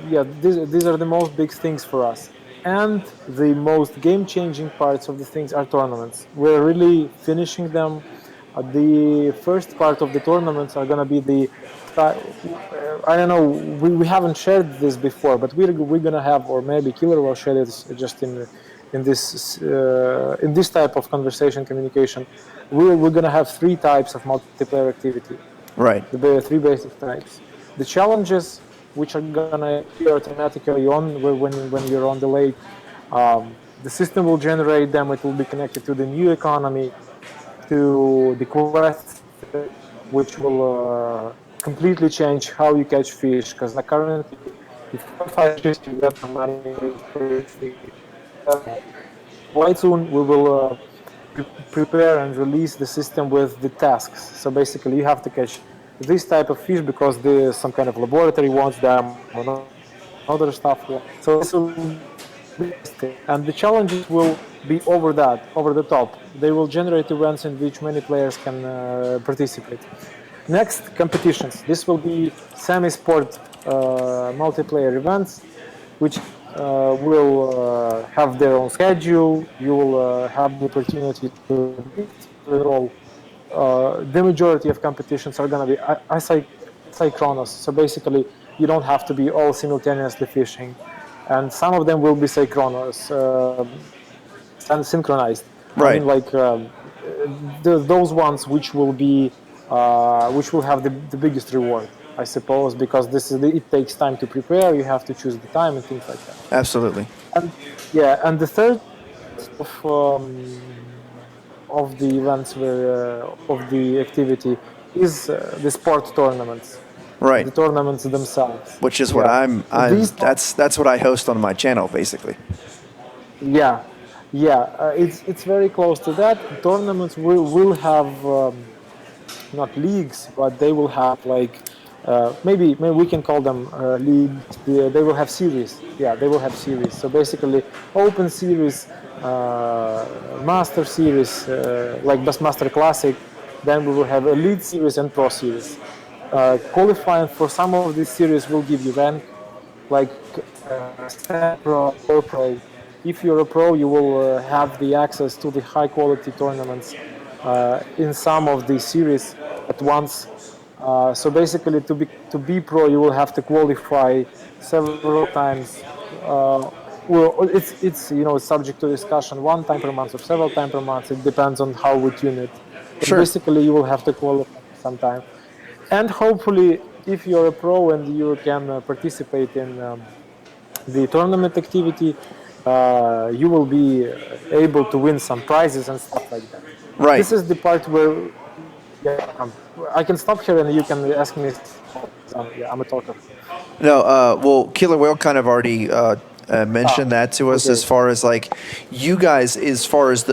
S5: Yeah, these are the most big things for us. And the most game-changing parts of the things are tournaments. We're really finishing them. The first part of the tournaments are going to be I don't know, we haven't shared this before, but we're going to have, or maybe Killer will share it just in this type of conversation communication. We're going to have 3 types of multiplayer activity.
S1: Right.
S5: The 3 basic types. The challenges, which are gonna appear automatically when you're on the lake. The system will generate them. It will be connected to the new economy, to the quests, which will completely change how you catch fish. Because currently, if you catch fish, you get some money. Quite soon, we will prepare and release the system with the tasks. So basically, you have to catch this type of fish because there's some kind of laboratory wants them or other stuff. So this will be, and the challenges will be over the top. They will generate events in which many players can participate. Next, competitions. This will be semi-sport multiplayer events, which will have their own schedule. You will have the opportunity to enroll. The majority of competitions are going to be asynchronous. So basically, you don't have to be all simultaneously fishing, and some of them will be synchronous and synchronized.
S1: Right.
S5: I mean, like those ones which will have the biggest reward, I suppose, because it takes time to prepare. You have to choose the time and things like that.
S1: Absolutely.
S5: And the third of the events of the activity is the sport tournaments.
S1: Right.
S5: the tournaments themselves.
S1: Which is what
S5: Yeah.
S1: I'm
S5: These
S1: that's what I host on my channel basically.
S5: Yeah, yeah, it's very close to that. Tournaments will have not leagues, but they will have like maybe we can call them leagues. They will have series. Yeah, they will have series. So basically, open series, master series, like Bassmaster Classic. Then we will have elite series and pro series. Qualifying for some of these series will give you rank, like pro or pro. If you're a pro, you will have the access to the high quality tournaments in some of the series at once. So basically, to be pro, you will have to qualify several times. Well, it's it's subject to discussion one time per month or several times per month. It depends on how we tune it. But
S1: Sure.
S5: basically, you will have to qualify sometime. And hopefully, if you're a pro and you can participate in the tournament activity, you will be able to win some prizes and stuff like that.
S1: Right.
S5: This is the part where I can stop here and you can ask me. Yeah, I'm a talker.
S1: No, well, Killer Whale kind of already mentioned that to us
S5: okay.
S1: as far as like you guys, as far as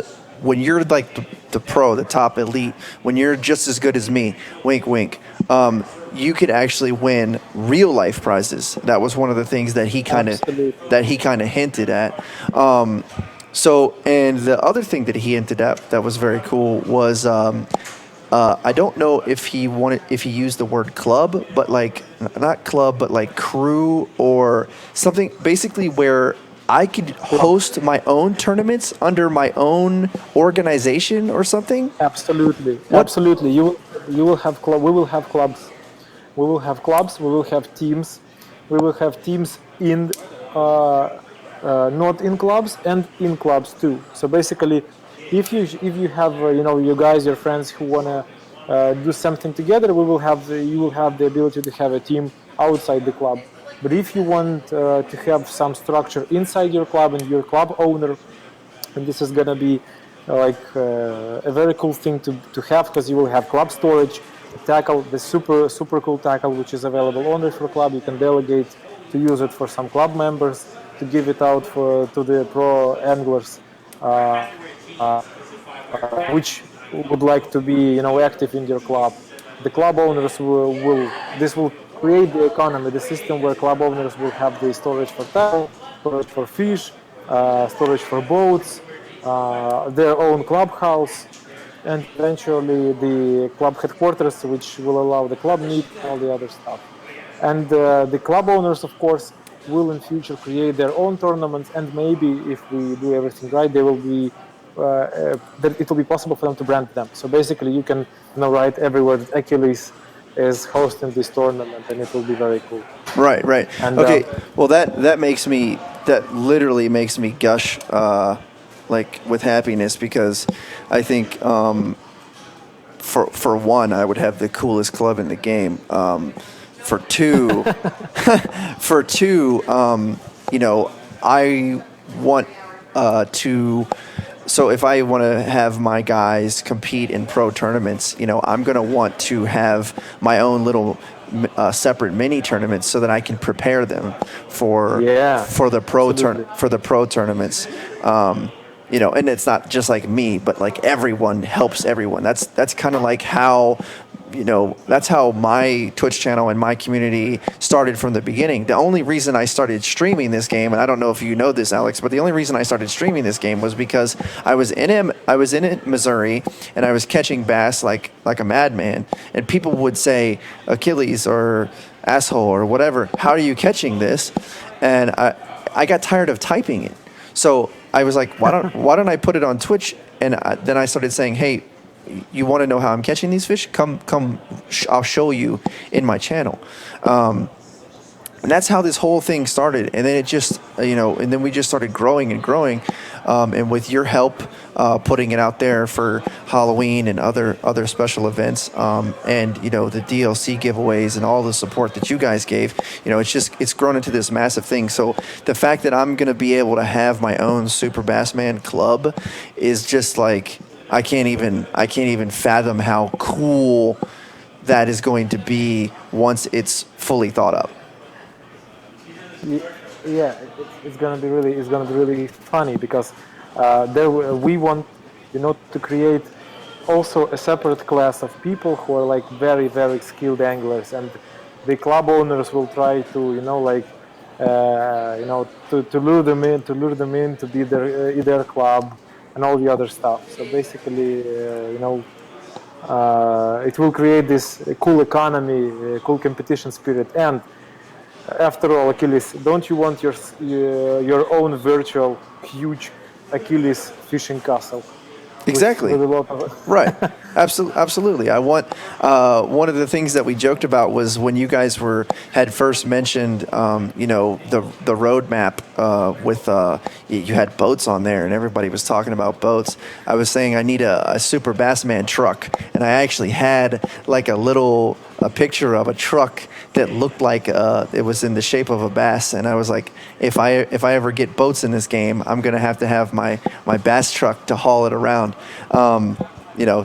S1: when you're like the pro, the top elite, when you're just as good as me, wink, wink, you could actually win real life prizes. That was one of the things that he kind of hinted at. So, and the other thing that he hinted at that was very cool was I don't know if he used the word club, but like not club, but like crew or something. Basically, where I could host my own tournaments under my own organization or something.
S5: Absolutely, absolutely. You will have club. We will have clubs. We will have clubs. We will have teams. We will have teams in not in clubs and in clubs too. So basically, if you have you guys, your friends who wanna do something together, we will have you will have the ability to have a team outside the club. But if you want to have some structure inside your club and your club owner, and this is gonna be like a very cool thing to have, because you will have club storage, tackle, the super cool tackle which is available only for club. You can delegate to use it for some club members, to give it out to the pro anglers which would like to be active in your club. The club owners will create the economy, the system where club owners will have the storage for tackle, storage for fish, storage for boats, their own clubhouse, and eventually the club headquarters, which will allow the club meet and all the other stuff. And the club owners, of course, will in future create their own tournaments, and maybe if we do everything right, they will be that it will be possible for them to brand them. So basically, you can write everywhere that Achilles is hosting this tournament, and it will be very cool.
S1: Right, right.
S5: And,
S1: okay, well that literally makes me gush like with happiness, because I think for one, I would have the coolest club in the game. For two, I want to. So if I want to have my guys compete in pro tournaments, I'm going to want to have my own little separate mini tournaments so that I can prepare them for the pro tournaments. And it's not just like me, but like everyone helps everyone. That's kind of like how. That's how my Twitch channel and my community started from the beginning. The only reason I started streaming this game, and I don't know if you know this, Alex, but the only reason I started streaming this game was because I was in Missouri, and I was catching bass like a madman, and people would say, Achilles or asshole or whatever, how are you catching this? And I got tired of typing it. So I was like, why don't I put it on Twitch? And then I started saying, hey, you want to know how I'm catching these fish? Come, I'll show you in my channel. And that's how this whole thing started. And then it just, and then we just started growing and growing. And with your help, putting it out there for Halloween and other special events, and, the DLC giveaways and all the support that you guys gave, it's grown into this massive thing. So the fact that I'm going to be able to have my own Super Bassman club is just like, I can't even fathom how cool that is going to be once it's fully thought up.
S5: Yeah, it's gonna be really funny because we want, to create also a separate class of people who are like very very skilled anglers, and the club owners will try to to lure them in to be their club and all the other stuff. So basically, it will create this cool economy, cool competition spirit. And after all, Achilles, don't you want your own virtual huge Achilles fishing castle?
S1: Exactly.
S5: With a lot of
S1: Right. Absolutely. I want one of the things that we joked about was when you guys had first mentioned, the roadmap with you had boats on there, and everybody was talking about boats. I was saying I need a Super Bassman truck, and I actually had like a picture of a truck that looked like it was in the shape of a bass, and I was like, if I ever get boats in this game, I'm gonna have to have my bass truck to haul it around.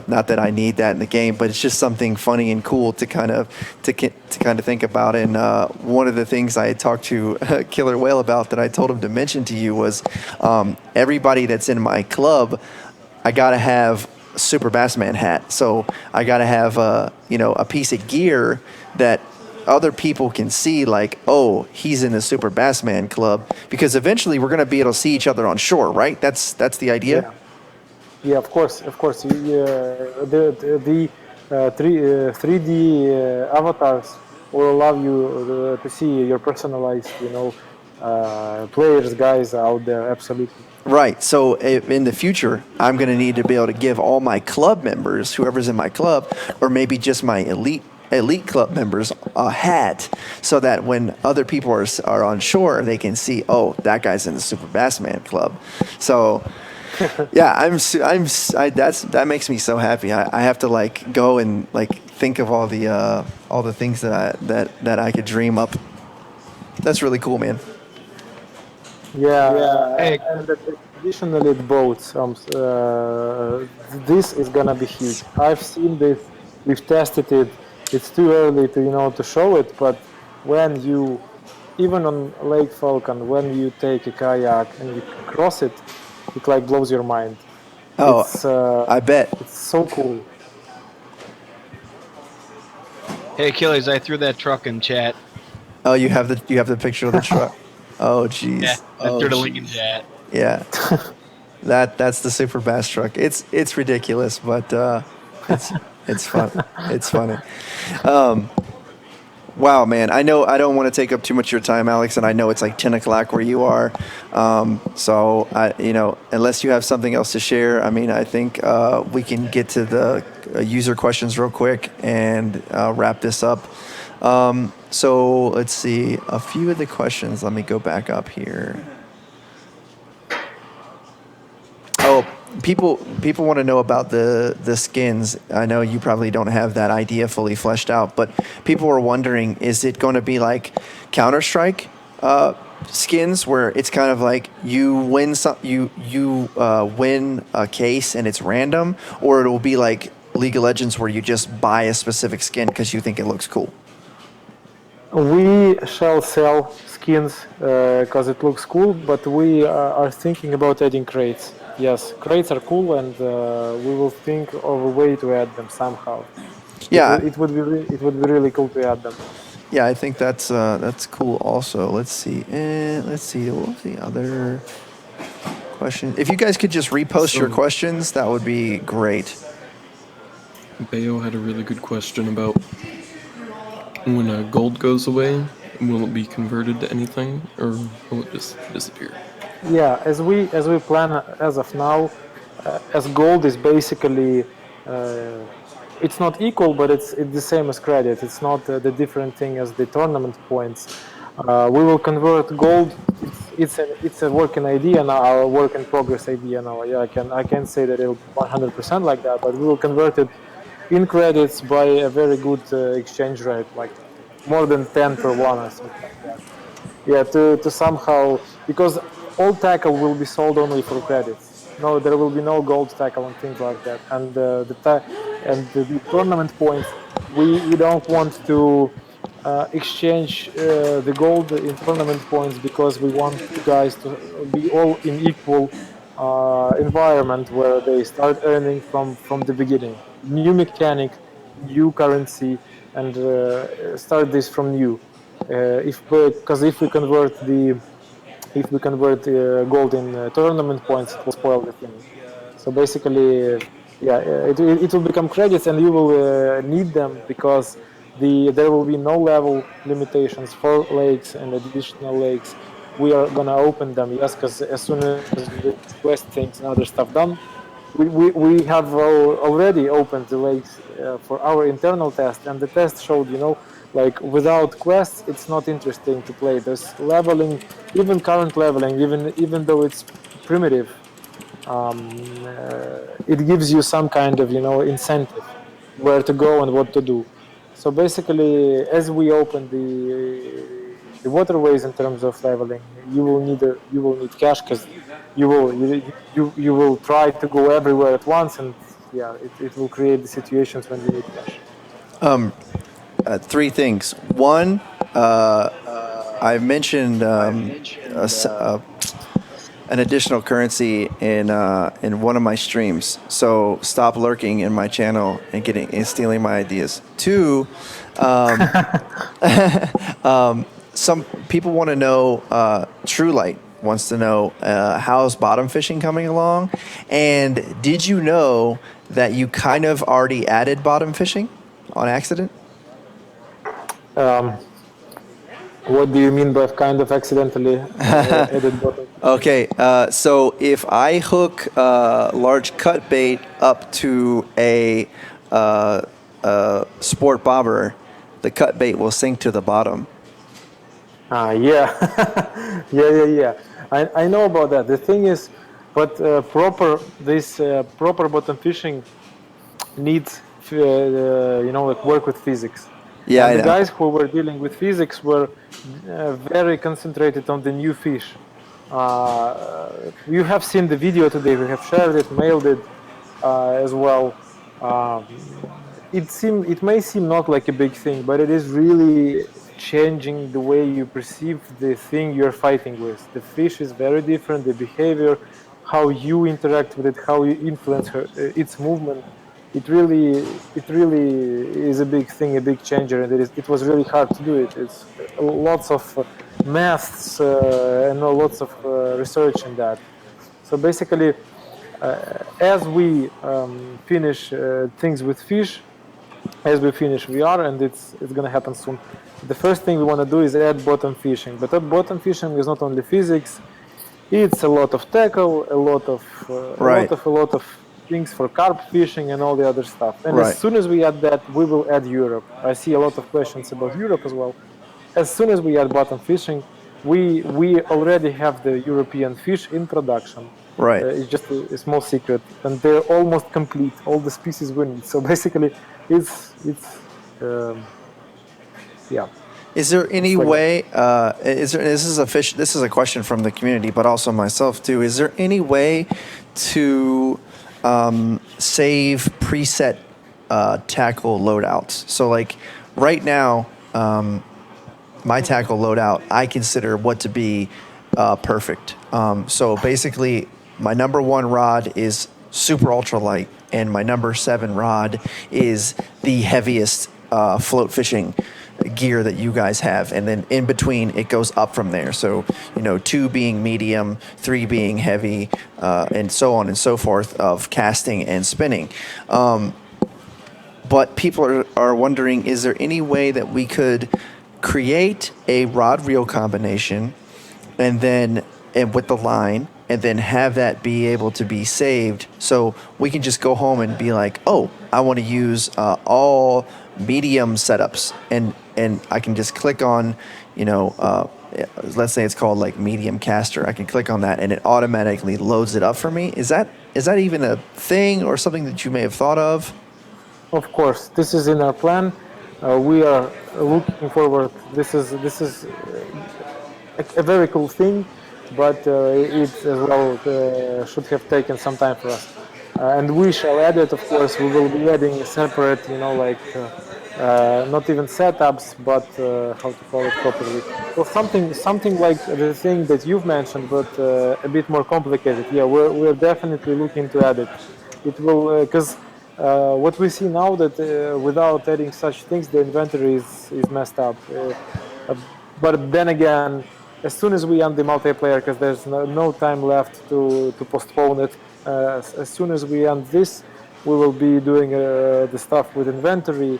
S1: Not that I need that in the game, but it's just something funny and cool to kind of think about. And one of the things I had talked to Killer Whale about that I told him to mention to you was everybody that's in my club, I gotta have a Super Bassman hat. So I gotta have a piece of gear that other people can see, like, oh, he's in the Super Bassman club, because eventually we're gonna be able to see each other on shore, right? That's the idea.
S5: Yeah. Yeah, of course. The 3D avatars will allow you to see your personalized, players, guys out there. Absolutely.
S1: Right. So in the future, I'm going to need to be able to give all my club members, whoever's in my club, or maybe just my elite club members, a hat, so that when other people are on shore, they can see, oh, that guy's in the Super Bassman club. So. Yeah, that makes me so happy. I have to go and think of all the things that I could dream up. That's really cool, man.
S5: Yeah.
S3: Hey.
S5: And additionally, boats. This is gonna be huge. I've seen this. We've tested it. It's too early to show it, but when you, even on Lake Falcon, when you take a kayak and you cross it, it blows your mind.
S1: Oh, I bet.
S5: It's so cool.
S3: Hey, Achilles, I threw that truck in chat.
S1: Oh, you have the picture of the truck. Oh, jeez.
S3: Yeah, I threw the link in chat.
S1: Yeah, that's the Super Bass truck. It's ridiculous, but it's fun. It's funny. Wow, man. I know I don't want to take up too much of your time, Alex, and I know it's like 10 o'clock where you are. So, unless you have something else to share, I think we can get to the user questions real quick and wrap this up. So, let's see. A few of the questions. Let me go back up here. Oh, people want to know about the skins. I know you probably don't have that idea fully fleshed out, but people were wondering, is it going to be like Counter-Strike skins, where it's kind of like you win win a case and it's random, or it'll be like League of Legends where you just buy a specific skin because you think it looks cool?
S5: We shall sell skins because it looks cool, but we are thinking about adding crates. Yes, crates are cool, and we will think of a way to add them somehow.
S1: Yeah,
S5: it would be really cool to add them.
S1: Yeah, I think that's cool. Also, let's see. What was the other question? If you guys could just repost your questions, that would be great.
S2: Bayo had a really good question about when gold goes away, will it be converted to anything, or will it just disappear?
S5: Yeah, as we plan as of now, as gold is basically it's not equal, but it's the same as credit. It's not the different thing as the tournament points. We will convert gold. It's a working idea now, our work in progress idea now. Yeah, I can't say that it'll be 100% like that, but we will convert it in credits by a very good exchange rate, like more than 10 per one or something like that. Yeah, to somehow, because all tackle will be sold only for credits. No, there will be no gold tackle and things like that. And the tournament points we don't want to exchange the gold in tournament points because we want the guys to be all in equal environment where they start earning from the beginning. New mechanic, new currency, and start this from new. If because if we convert gold in tournament points, it will spoil the thing. So basically, yeah, it will become credits, and you will need them because there will be no level limitations for lakes and additional lakes. We are gonna open them, yes, because as soon as the quest things and other stuff done, we have already opened the lakes for our internal test, and the test showed, like without quests, it's not interesting to play. There's leveling, even current leveling, even though it's primitive, it gives you some kind of incentive where to go and what to do. So basically, as we open the waterways in terms of leveling, you will need cash because you will try to go everywhere at once, and yeah, it will create the situations when you need cash.
S1: Three things. One, I mentioned an additional currency in one of my streams. So stop lurking in my channel and stealing my ideas. Two, some people want to know. True Light wants to know how's bottom fishing coming along, and did you know that you kind of already added bottom fishing on accident?
S5: What do you mean by kind of accidentally added bottom?
S1: Okay, so if I hook large cut bait up to a sport bobber, the cut bait will sink to the bottom.
S5: Yeah. yeah. I know about that. The thing is, but proper bottom fishing needs like work with physics.
S1: Yeah,
S5: and
S1: I
S5: the
S1: know.
S5: guys who were dealing with physics were very concentrated on the new fish. You have seen the video today. We have shared it, mailed it as well. It may seem not like a big thing, but it is really changing the way you perceive the thing you're fighting with. The fish is very different. The behavior, how you interact with it, how you influence its movement. It really is a big thing, a big changer, and it was really hard to do it. It's lots of maths and lots of research in that. So basically, as we finish things with fish, as we finish VR, and it's going to happen soon, the first thing we want to do is add bottom fishing. But that bottom fishing is not only physics; it's a lot of tackle, a lot of things for carp fishing and all the other stuff. And
S1: Right.
S5: as soon as we add that, we will add Europe. I see a lot of questions about Europe as well. As soon as we add bottom fishing, we already have the European fish in production.
S1: Right.
S5: It's just a small secret, and they're almost complete. All the species we need. So basically, it's yeah.
S1: Is there any
S5: like
S1: way? This is a question from the community, but also myself too. Is there any way to save preset tackle loadouts? So like right now, my tackle loadout I consider what to be perfect. So basically, my number 1 rod is super ultra light, and my number 7 rod is the heaviest float fishing gear that you guys have, and then in between it goes up from there. So 2 being medium, 3 being heavy, and so on and so forth of casting and spinning. But people are wondering, is there any way that we could create a rod reel combination and with the line, and then have that be able to be saved, so we can just go home and be like, oh, I want to use all medium setups, and I can just click on, let's say it's called like medium caster. I can click on that and it automatically loads it up for me. Is that even a thing or something that you may have thought of?
S5: Of course, this is in our plan. We are looking forward. This is a very cool thing, but it as well should have taken some time for us. And we shall add it, of course. We will be adding a separate, not even setups, but how to call it properly. Well, something like the thing that you've mentioned, but a bit more complicated. Yeah, we're definitely looking to add it. It will because what we see now that without adding such things, the inventory is messed up. But then again, as soon as we end the multiplayer, because there's no time left to postpone it, as soon as we end this, we will be doing the stuff with inventory,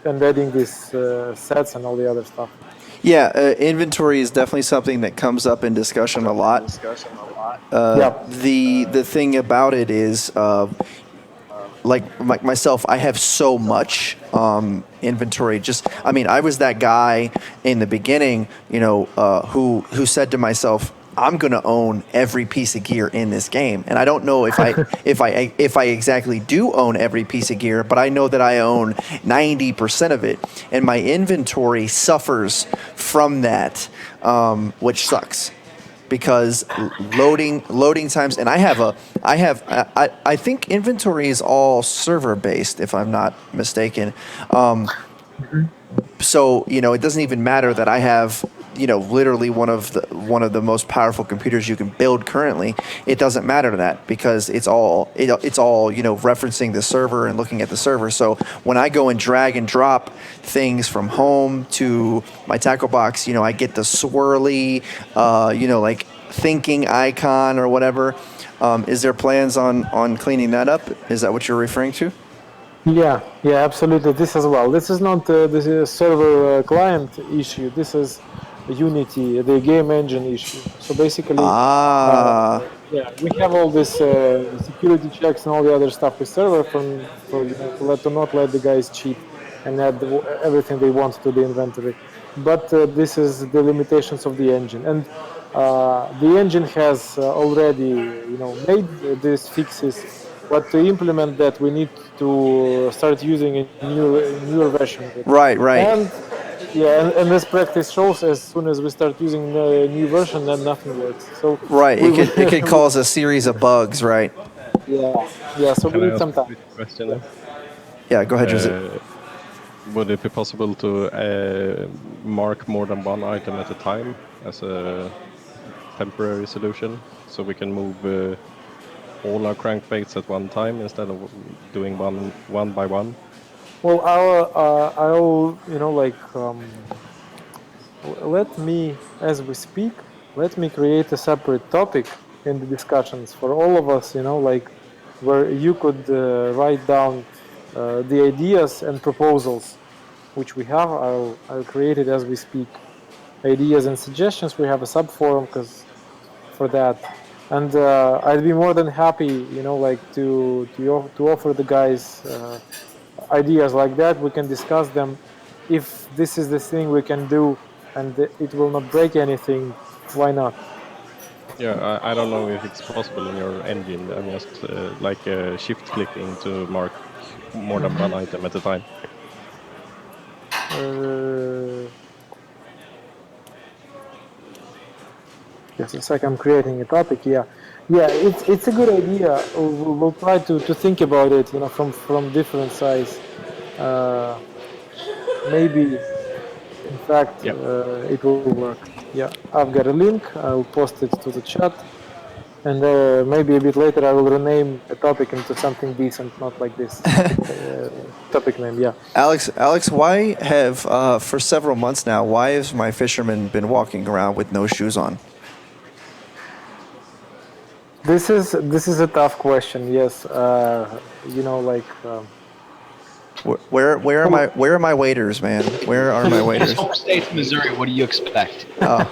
S5: and adding these sets and all the other stuff.
S1: Yeah, inventory is definitely something that comes up in discussion a lot.
S5: Yeah.
S1: The thing about it is, like myself, I have so much inventory. I mean, I was that guy in the beginning, who said to myself, I'm gonna own every piece of gear in this game, and I don't know if I exactly do own every piece of gear, but I know that I own 90% of it, and my inventory suffers from that, which sucks. Because loading times, and I think inventory is all server based, if I'm not mistaken. So it doesn't even matter that I have literally one of the most powerful computers you can build currently. It doesn't matter to that because it's all referencing the server and looking at the server. So when I go and drag and drop things from home to my tackle box, I get the swirly, like thinking icon or whatever. Is there plans on cleaning that up? Is that what you're referring to?
S5: Yeah, absolutely. This as well. This is not this is server client issue. This is Unity, the game engine issue. So basically, we have all this security checks and all the other stuff with server to not let the guys cheat and add everything they want to the inventory. But this is the limitations of the engine, and the engine has already made these fixes. But to implement that, we need to start using a newer version of it.
S1: Right.
S5: And this practice shows as soon as we start using the new version, then nothing works. So
S1: right, it could cause a series of bugs, right?
S5: Yeah. So we need some time.
S4: Question then?
S1: Yeah, go ahead, Joseph.
S4: Would it be possible to mark more than one item at a time as a temporary solution, so we can move all our crankbaits at one time instead of doing one by one?
S5: Well, let me, as we speak, let me create a separate topic in the discussions for all of us, where you could write down the ideas and proposals which we have. I'll create it as we speak. Ideas and suggestions. We have a sub forum for that, and I'd be more than happy, to offer the guys ideas like that. We can discuss them. If this is the thing we can do and it will not break anything, why not?
S4: Yeah, I don't know if it's possible in your engine. I'm just shift clicking to mark more than one item at a time.
S5: Just a second, I'm creating a topic. Yeah, it's a good idea. We'll try to think about it, from different sides. Maybe, in fact, it will work. Yeah, I've got a link. I'll post it to the chat, and maybe a bit later I will rename a topic into something decent, not like this topic name. Yeah.
S1: Alex, why have for several months now? Why has my fisherman been walking around with no shoes on?
S5: This is a tough question. Yes,
S1: Where are my waiters, man? Where are my waiters?
S3: Home state, Missouri. What do you expect?
S1: Oh.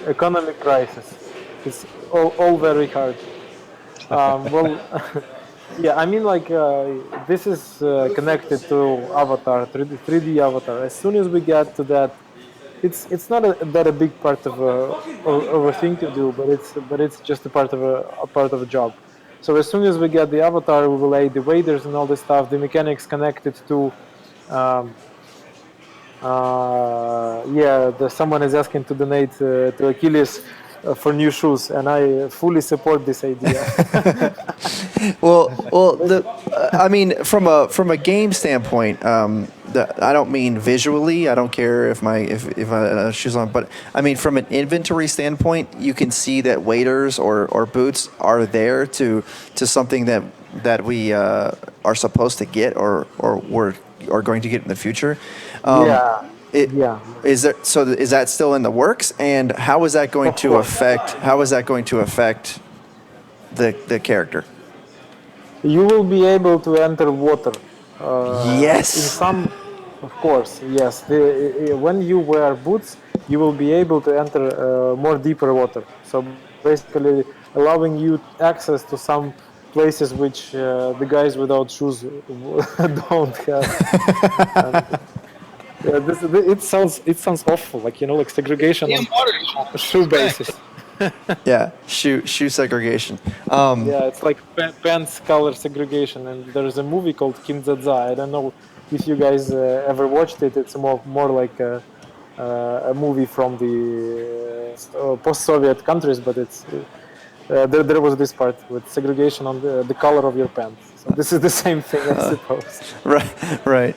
S5: Economic crisis. It's all very hard. Well, yeah, I mean, this is connected to Avatar, 3D Avatar. As soon as we get to that, it's not a big part of a thing to do, but it's just a part of a job. So as soon as we get the avatar, we will add the waders and all this stuff, the mechanics connected to. Someone is asking to donate to Achilles. for new shoes, and I fully support this idea.
S1: Well, I mean, from a game standpoint, I don't mean visually. I don't care if if I shoes on, but I mean from an inventory standpoint, you can see that waders or boots are there to something that we are supposed to get or we're are going to get in the future.
S5: Yeah.
S1: It,
S5: Yeah.
S1: Is there? So is that still in the works? And how is that going
S5: Of
S1: to
S5: course.
S1: affect? How is that going to affect the character?
S5: You will be able to enter water.
S1: Yes.
S5: In some, of course, yes. When you wear boots, you will be able to enter more deeper water. So basically, allowing you access to some places which the guys without shoes don't have. Yeah, it sounds awful, like like segregation on shoe basis.
S1: Yeah, shoe segregation.
S5: Yeah, it's like pants color segregation, and there's a movie called Kim Zadza. I don't know if you guys ever watched it. It's more like a movie from the post-Soviet countries, but it's there was this part with segregation on the color of your pants. So this is the same thing, I suppose.
S1: Right.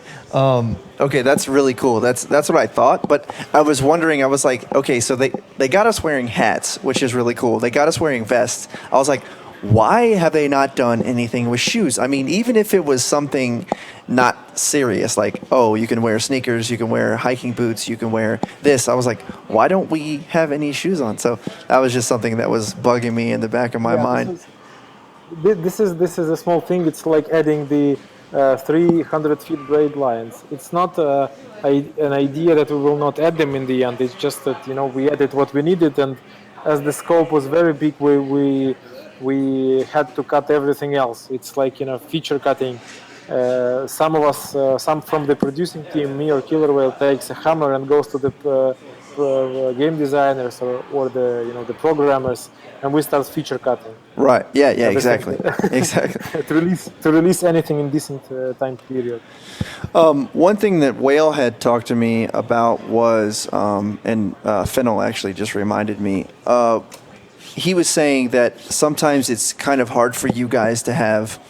S1: Okay, that's really cool. That's what I thought. But I was wondering. I was like, okay, so they got us wearing hats, which is really cool. They got us wearing vests. I was like, why have they not done anything with shoes? I mean, even if it was something not serious, like, oh, you can wear sneakers, you can wear hiking boots, you can wear this. I was like, why don't we have any shoes on? So that was just something that was bugging me in the back of my mind.
S5: This is a small thing. It's like adding the 300 feet braid lines. It's not an idea that we will not add them in the end. It's just that we added what we needed, and as the scope was very big, we had to cut everything else. It's like feature cutting. Some of us, some from the producing team, me or Killer Whale, takes a hammer and goes to the game designers or the programmers, and we start feature cutting.
S1: Right. Yeah. Exactly. Exactly.
S5: to release anything in decent time period.
S1: One thing that Whale had talked to me about was, and Fennel actually just reminded me. He was saying that sometimes it's kind of hard for you guys to have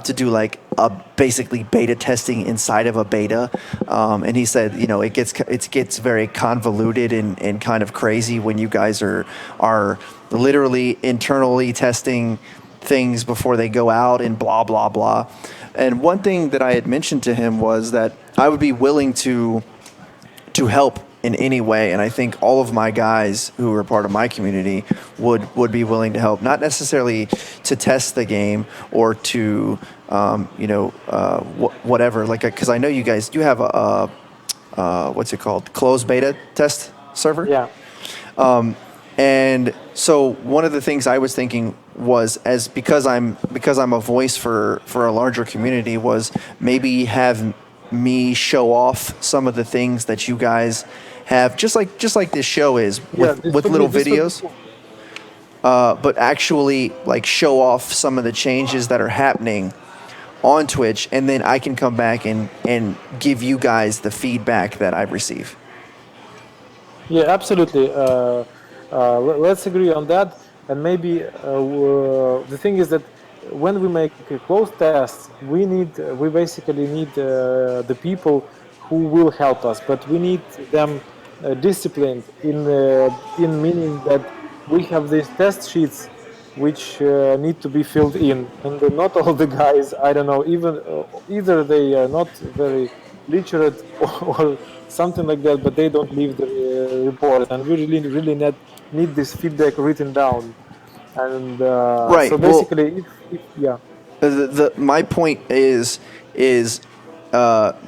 S1: to do like a basically beta testing inside of a beta, and he said it gets very convoluted and kind of crazy when you guys are literally internally testing things before they go out and blah blah blah. And one thing that I had mentioned to him was that I would be willing to help in any way, and I think all of my guys who are part of my community would be willing to help, not necessarily to test the game or to whatever, like, because I know you guys do have a what's it called, closed beta test server.
S5: Yeah.
S1: And so one of the things I was thinking was, because I'm a voice for a larger community, was maybe have me show off some of the things that you guys have, just like this show is, with little videos, but actually like show off some of the changes that are happening on Twitch, and then I can come back and give you guys the feedback that I receive.
S5: Yeah, absolutely. Let's agree on that. And maybe the thing is that when we make closed tests, we basically need the people who will help us, but we need them disciplined in meaning that we have these test sheets which need to be filled in, and not all the guys, I don't know, even either they are not very literate or something like that, but they don't leave the report, and we really need this feedback written down. And
S1: right.
S5: So basically, yeah.
S1: My point is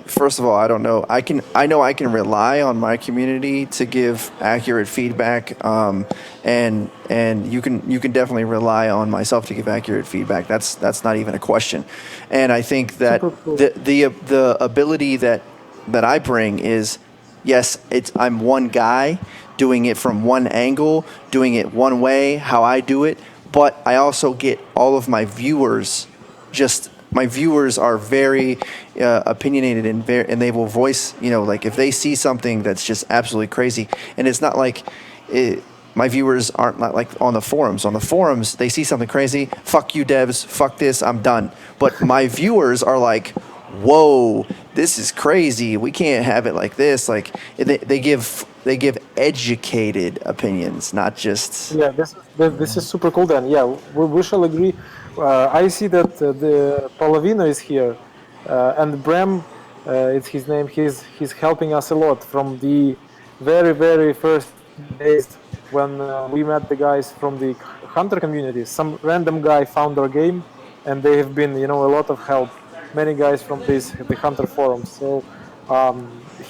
S1: first of all, I don't know. I know I can rely on my community to give accurate feedback, and you can definitely rely on myself to give accurate feedback. That's not even a question. And I think that
S5: cool.
S1: the ability that I bring is, yes, I'm one guy doing it from one angle, doing it one way, how I do it, but I also get all of my viewers. My viewers are very opinionated and they will voice, like if they see something that's just absolutely crazy, and it's not like my viewers aren't like on the forums. On the forums, they see something crazy. Fuck you, devs. Fuck this. I'm done. But my viewers are like, whoa, this is crazy. We can't have it like this. Like they give educated opinions, not just.
S5: Yeah, this is super cool. Then, yeah, we shall agree. I see that the Palavino is here, and Bram, it's his name. He's helping us a lot from the very first days when we met the guys from the Hunter community. Some random guy found our game, and they have been, a lot of help. Many guys from the Hunter forums. So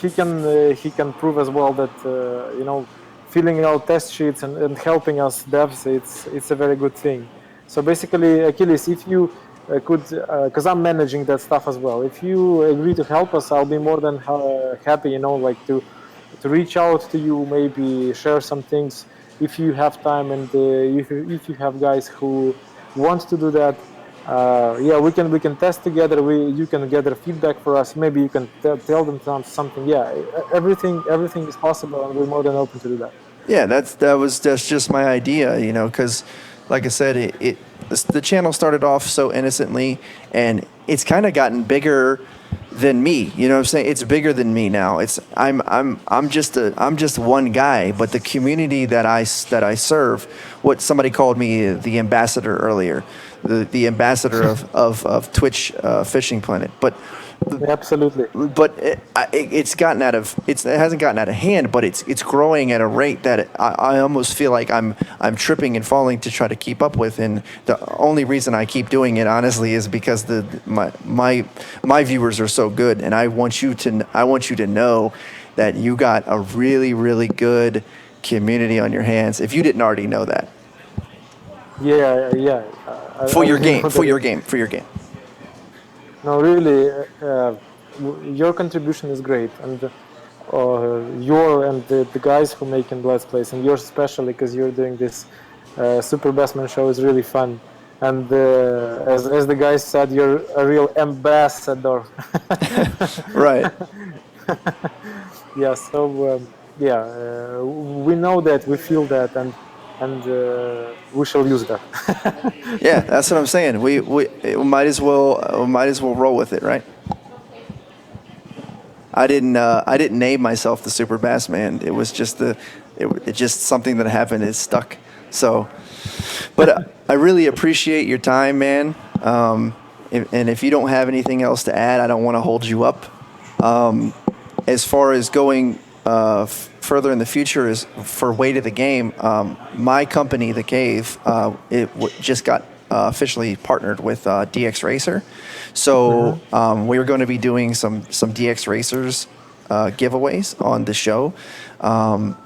S5: he can prove as well that filling out test sheets and helping us devs, it's a very good thing. So basically, Achilles, if you could, because I'm managing that stuff as well, if you agree to help us, I'll be more than happy, like to reach out to you, maybe share some things if you have time, and if you have guys who want to do that. We can test together. You can gather feedback for us. Maybe you can tell them something. Yeah, everything is possible, and we're more than open to do that.
S1: Yeah, that's just my idea, because, like I said, the channel started off so innocently, and it's kind of gotten bigger than me. You know what I'm saying? It's bigger than me now. I'm just one guy, but the community that I serve, what somebody called me the ambassador earlier, the ambassador of Twitch Fishing Planet, but.
S5: Absolutely.
S1: But it hasn't gotten out of hand, but it's growing at a rate that I almost feel like I'm tripping and falling to try to keep up with. And the only reason I keep doing it, honestly, is because my viewers are so good, and I want you to know that you got a really, really good community on your hands. If you didn't already know that.
S5: Yeah.
S1: For your game.
S5: No, really, your contribution is great, and the guys who make in Let's Plays, and yours especially, because you're doing this Super Bassman show, is really fun. And as the guys said, you're a real ambassador.
S1: Right.
S5: Yeah. So we know that, we feel that, and we shall use that.
S1: Yeah, that's what I'm saying. We might as well roll with it, right? I didn't name myself the Super Bass Man. It was just it's just something that happened. It stuck. So, but I really appreciate your time, man. And if you don't have anything else to add, I don't want to hold you up. As far as going further in the future is for Weight of the Game. My company, The Cave, just got officially partnered with DX Racer. So we are going to be doing some DX Racers giveaways on the show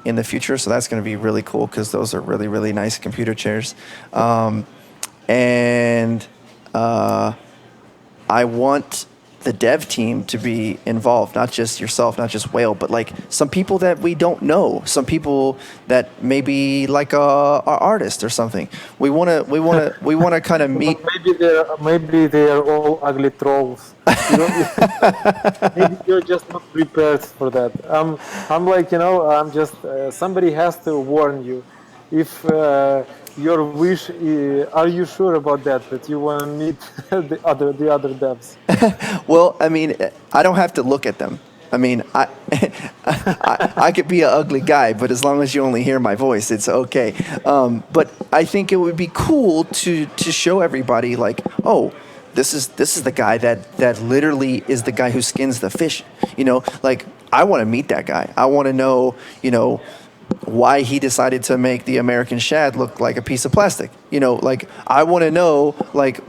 S1: in the future. So that's going to be really cool because those are really, really nice computer chairs. And I want the dev team to be involved, not just yourself, not just Whale, but like some people that we don't know, some people that maybe like a artist or something. We want to kind of meet.
S5: Maybe they are all ugly trolls. Maybe you're just not prepared for that. I'm like, I'm just somebody has to warn you. If your wish, are you sure about that you want to meet the other devs?
S1: Well, I mean, I don't have to look at them. I mean, I could be an ugly guy, but as long as you only hear my voice, it's okay. But I think it would be cool to show everybody, like, oh, this is the guy that literally is the guy who skins the fish. Like, I want to meet that guy. I want to know, why he decided to make the American shad look like a piece of plastic. Like, I want to know, like,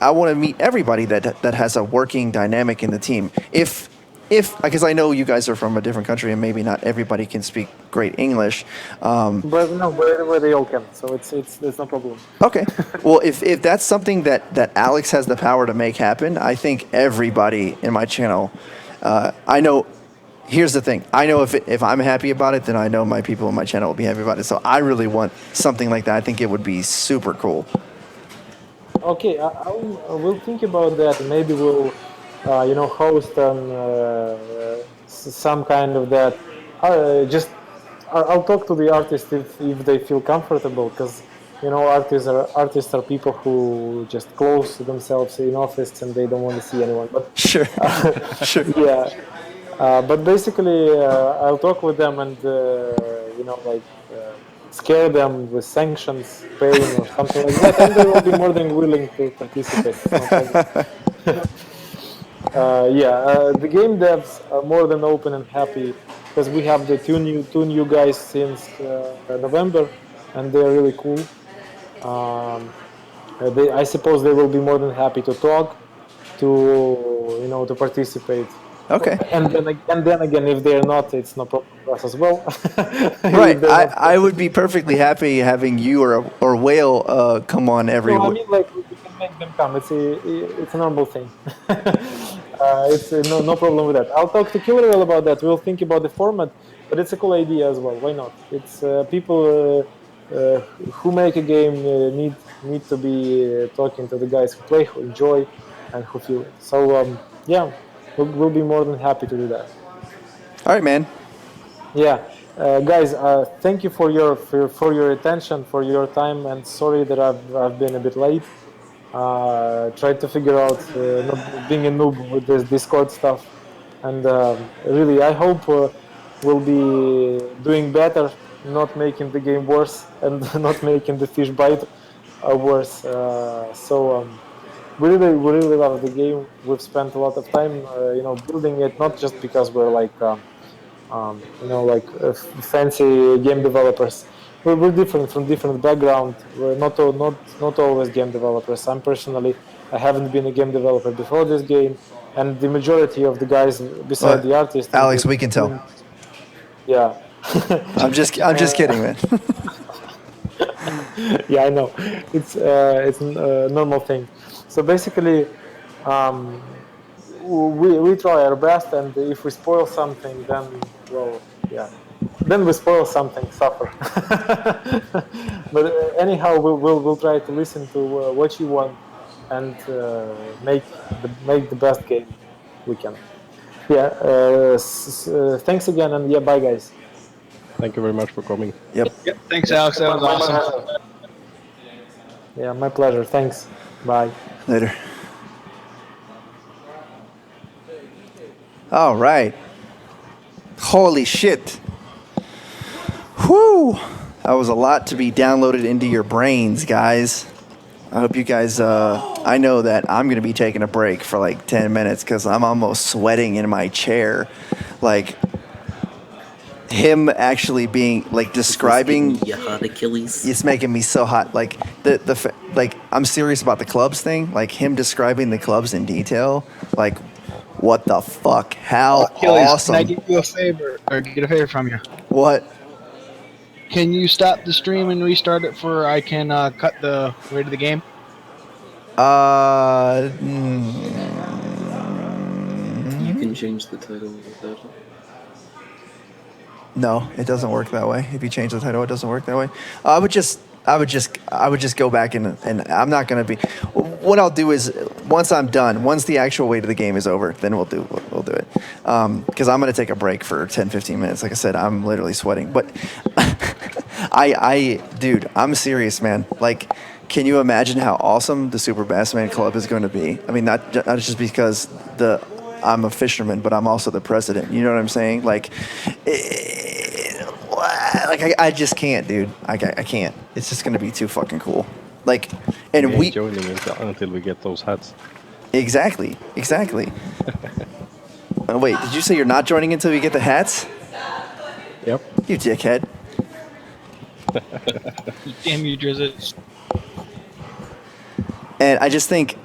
S1: I want to meet everybody that has a working dynamic in the team. If because I know you guys are from a different country and maybe not everybody can speak great English.
S5: But they all can, so it's no problem.
S1: Okay. Well, if that's something that Alex has the power to make happen, I think everybody in my channel, I know. Here's the thing. I know if I'm happy about it, then I know my people in my channel will be happy about it. So I really want something like that. I think it would be super cool.
S5: Okay, we'll think about that. Maybe we'll, host some kind of that. Just I'll talk to the artists if they feel comfortable, because artists are people who just close themselves in office and they don't want to see anyone. But
S1: Sure. Sure.
S5: yeah, but basically, I'll talk with them and scare them with sanctions, pain, or something like that, and they will be more than willing to participate. It's no problem. The game devs are more than open and happy because we have the two new guys since November, and they're really cool. I suppose they will be more than happy to talk, to participate.
S1: Okay.
S5: And then again, if they're not, it's no problem for us as well.
S1: Right. I would be perfectly happy having you or Whale come on every
S5: No, I
S1: week.
S5: mean, like, we can make them come. It's a normal thing. It's no problem with that. I'll talk to Killer Whale about that. We'll think about the format, but it's a cool idea as well. Why not? It's people who make a game need to be talking to the guys who play, who enjoy, and who feel it. So we'll be more than happy to do that.
S1: All right, man.
S5: Yeah, guys, thank you for your attention, for your time, and sorry that I've been a bit late. Tried to figure out not being a noob with this Discord stuff, and really I hope we'll be doing better, not making the game worse and not making the fish bite worse. We really love the game. We've spent a lot of time, building it, not just because we're fancy game developers. We're different from different background. We're not always game developers. I haven't been a game developer before this game, and the majority of the guys beside the artists.
S1: Alex, we can tell.
S5: Yeah.
S1: I'm just kidding, man.
S5: Yeah, I know. It's a normal thing. So basically, we try our best, and if we spoil something, then we spoil something, suffer. But anyhow, we'll try to listen to what you want and make the best game we can. Yeah. Thanks again, and bye, guys.
S4: Thank you very much for coming.
S1: Yep.
S3: Yep. Thanks, Alex. That was awesome.
S5: Yeah, my pleasure. Thanks. Bye.
S1: Later. All right. Holy shit. Whew. That was a lot to be downloaded into your brains, guys. I hope you guys, I know that I'm going to be taking a break for like 10 minutes because I'm almost sweating in my chair. Like, him actually being, like, describing...
S6: You hot, Achilles?
S1: It's making me so hot. Like, I'm serious about the clubs thing. Like, him describing the clubs in detail. Like, what the fuck? How
S3: Achilles,
S1: awesome.
S3: can I get you a favor, or get a favor from you?
S1: What?
S3: Can you stop the stream and restart it for I can cut the rate of the game?
S6: You can change the title of that.
S1: No, it doesn't work that way. If you change the title, it doesn't work that way. I would just go back and I'm not gonna be. What I'll do is once I'm done, once the actual weight of the game is over, then we'll do it. Because I'm gonna take a break for 10-15 minutes. Like I said, I'm literally sweating. But dude, I'm serious, man. Like, can you imagine how awesome the Super Bassman Club is going to be? I mean, not just because I'm a fisherman, but I'm also the president. You know what I'm saying? Like, I just can't, dude. I can't. It's just going to be too fucking cool. Like, and
S4: We ain't joining until we get those hats.
S1: Exactly. Oh, wait, did you say you're not joining until we get the hats?
S4: Yep.
S1: You dickhead.
S3: Damn you, Drizzt.
S1: And I just think,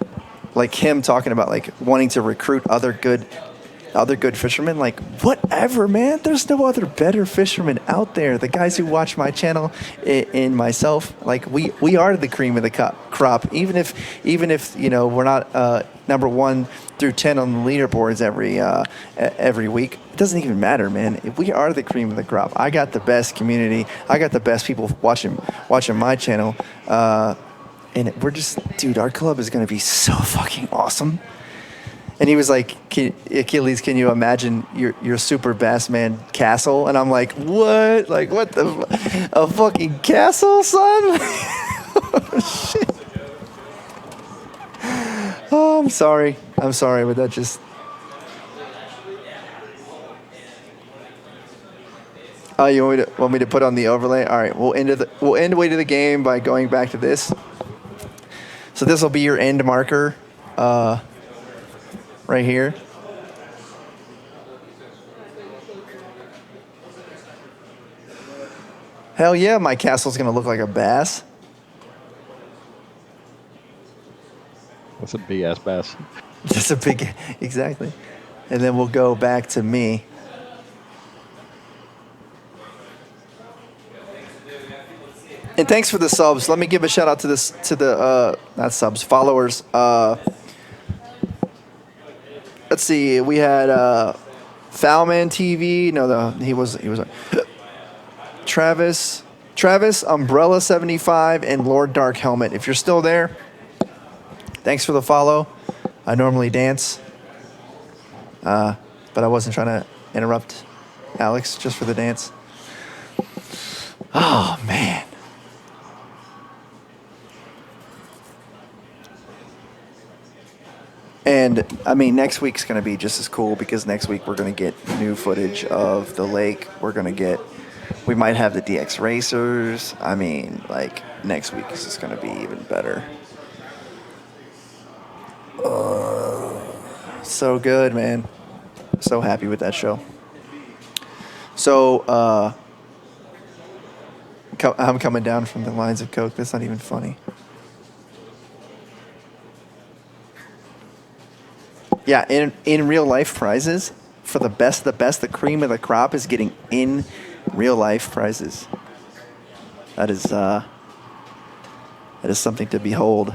S1: like, him talking about, like, wanting to recruit other good fishermen, like, whatever, man. There's no other better fishermen out there. The guys who watch my channel and myself, like, we are the cream of the crop. Even if we're not number 1 through 10 on the leaderboards every week, it doesn't even matter, man. We are the cream of the crop. I got the best community. I got the best people watching my channel. And we're just, dude, our club is going to be so fucking awesome. And he was like, Achilles, can you imagine your super bass man castle? And I'm like, what? Like, what a fucking castle, son? Oh, shit. Oh, I'm sorry, but that just. Oh, you want me to put on the overlay? All right, we'll end way to the game by going back to this. So this will be your end marker, right here. Hell yeah, my castle's gonna look like a bass.
S4: That's a big ass bass.
S1: That's a big, exactly. And then we'll go back to me. And thanks for the subs. Let me give a shout out to the not subs, followers. Let's see. We had Foulman TV. No, he was Travis, Umbrella 75, and Lord Dark Helmet. If you're still there, thanks for the follow. I normally dance, but I wasn't trying to interrupt Alex just for the dance. Oh man. And I mean, next week's going to be just as cool because next week we're going to get new footage of the lake. We might have the DX racers. I mean, like, next week is just going to be even better. So good, man. So happy with that show. So, I'm coming down from the lines of coke. That's not even funny. Yeah, in real life prizes for the best, the cream of the crop is getting in real life prizes. That is something to behold.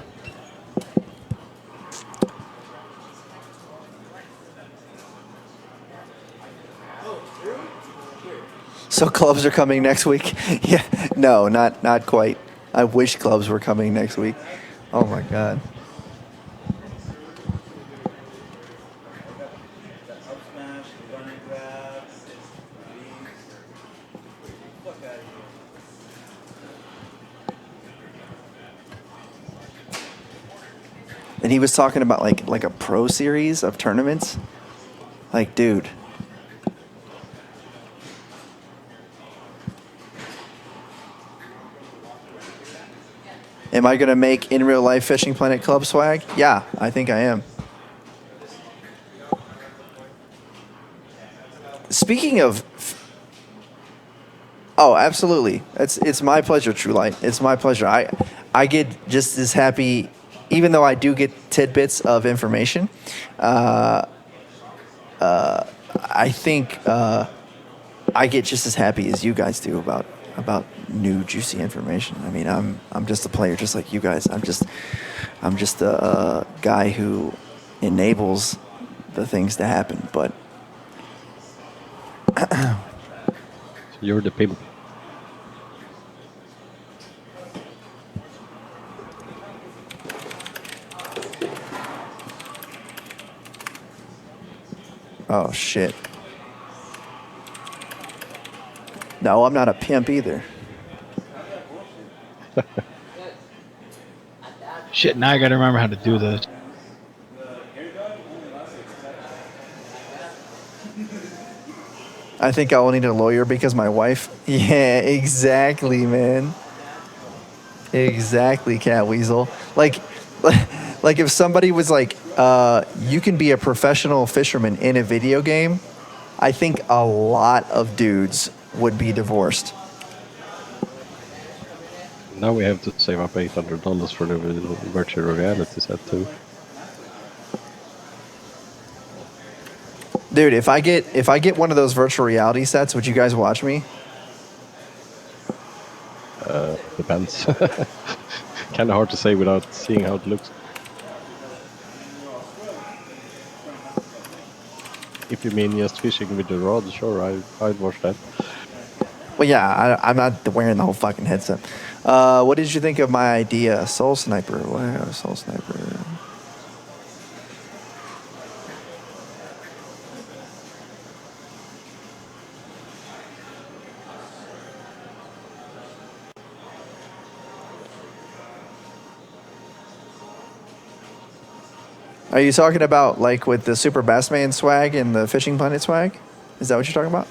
S1: So clubs are coming next week? Yeah, no, not quite. I wish clubs were coming next week. Oh my god. And he was talking about like a pro series of tournaments. Like, dude. Am I gonna make in real life Fishing Planet Club swag? Yeah, I think I am. Speaking of, oh, absolutely. It's my pleasure, True Light. It's my pleasure. I get just as happy, even though I do get tidbits of information. I think I get just as happy as you guys do about new juicy information. I mean, I'm just a player, just like you guys. I'm just a guy who enables the things to happen. But
S4: You're the pimp.
S1: oh shit. No, I'm not a pimp either.
S3: Shit, now I gotta remember how to do this.
S1: I think I will need a lawyer because my wife. Yeah, exactly, man. Exactly, Cat Weasel. Like if somebody was like, you can be a professional fisherman in a video game, I think a lot of dudes would be divorced.
S4: Now we have to save up $800 for the virtual reality set too.
S1: Dude, if I get one of those virtual reality sets, would you guys watch me?
S4: Depends. Kind of hard to say without seeing how it looks. If you mean just fishing with the rod, sure, I'd watch that.
S1: Well, yeah, I'm not wearing the whole fucking headset. What did you think of my idea? Soul Sniper. Wow, Soul Sniper. Are you talking about like with the Super Bassman swag and the Fishing Planet swag? Is that what you're talking about?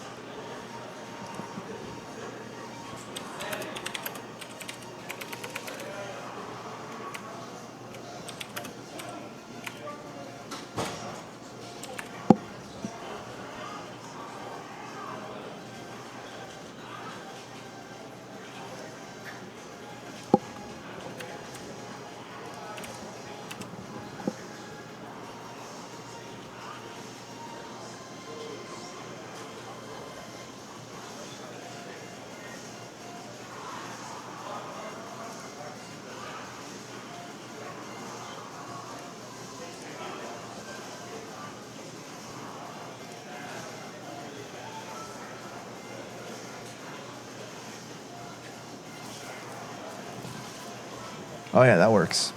S1: Oh yeah, that works.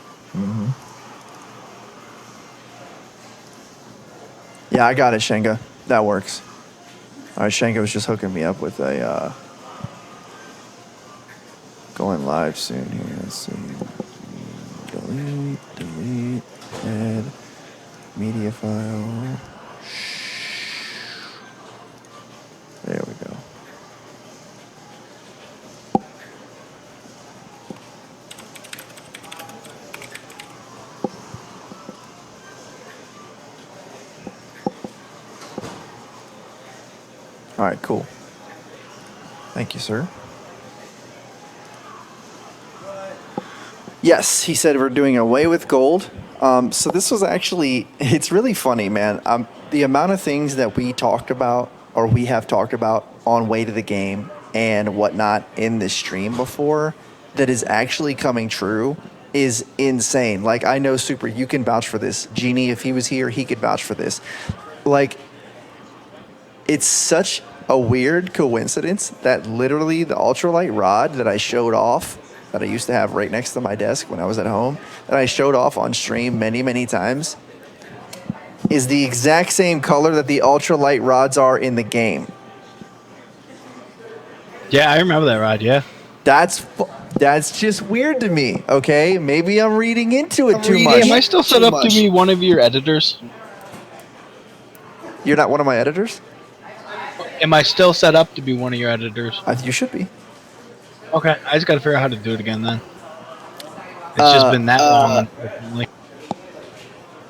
S1: Yeah, I got it, Shenga. That works. All right, Shenga was just hooking me up with a going live soon here. Let's see. Delete, add media file. There we go. All right, cool. Thank you, sir. Yes, he said we're doing away with gold. So this was actually, it's really funny, man. The amount of things that we talked about, or we have talked about on Way to the Game and whatnot in this stream before, that is actually coming true is insane. Like, I know Super, you can vouch for this. Genie, if he was here, he could vouch for this. Like, it's such a weird coincidence that literally the ultralight rod that I showed off, that I used to have right next to my desk when I was at home, that I showed off on stream many, many times, is the exact same color that the ultralight rods are in the game.
S3: Yeah, I remember that rod. Yeah.
S1: That's just weird to me. Okay, maybe I'm reading into it too much.
S3: Am I still set up to be one of your editors?
S1: You're not one of my editors?
S3: Am I still set up to be one of your editors?
S1: You should be.
S3: Okay, I just got to figure out how to do it again then. It's just been that long, unfortunately.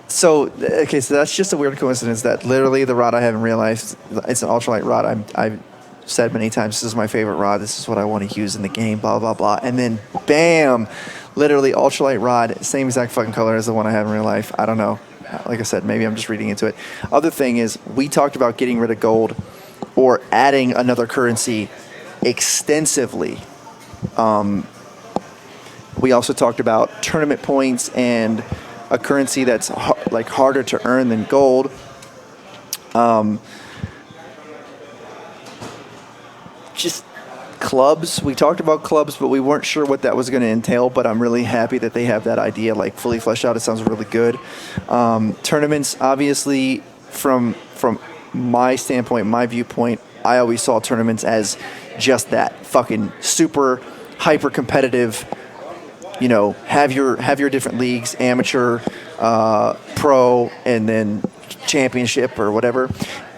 S1: So, okay, so that's just a weird coincidence that literally the rod I haven't realized, it's an ultralight rod. I've said many times, this is my favorite rod. This is what I want to use in the game, blah, blah, blah. And then, bam, literally ultralight rod, same exact fucking color as the one I have in real life. I don't know. Like I said, maybe I'm just reading into it. Other thing is, we talked about getting rid of gold or adding another currency extensively. We also talked about tournament points and a currency that's harder to earn than gold. Just clubs. We talked about clubs, but we weren't sure what that was going to entail. But I'm really happy that they have that idea like fully fleshed out. It sounds really good. Tournaments, obviously, from my standpoint, my viewpoint, I always saw tournaments as just that fucking super hyper competitive. You know, have your different leagues, amateur, pro, and then championship or whatever.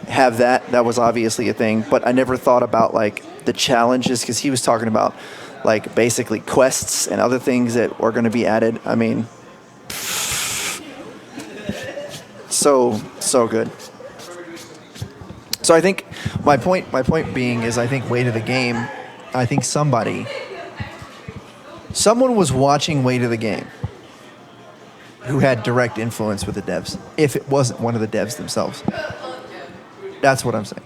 S1: Have that. That was obviously a thing, but I never thought about like the challenges because he was talking about like basically quests and other things that were going to be added. I mean, so good. So I think my point being is I think Way to the Game, I think someone was watching Way to the Game who had direct influence with the devs, if it wasn't one of the devs themselves. That's what I'm saying.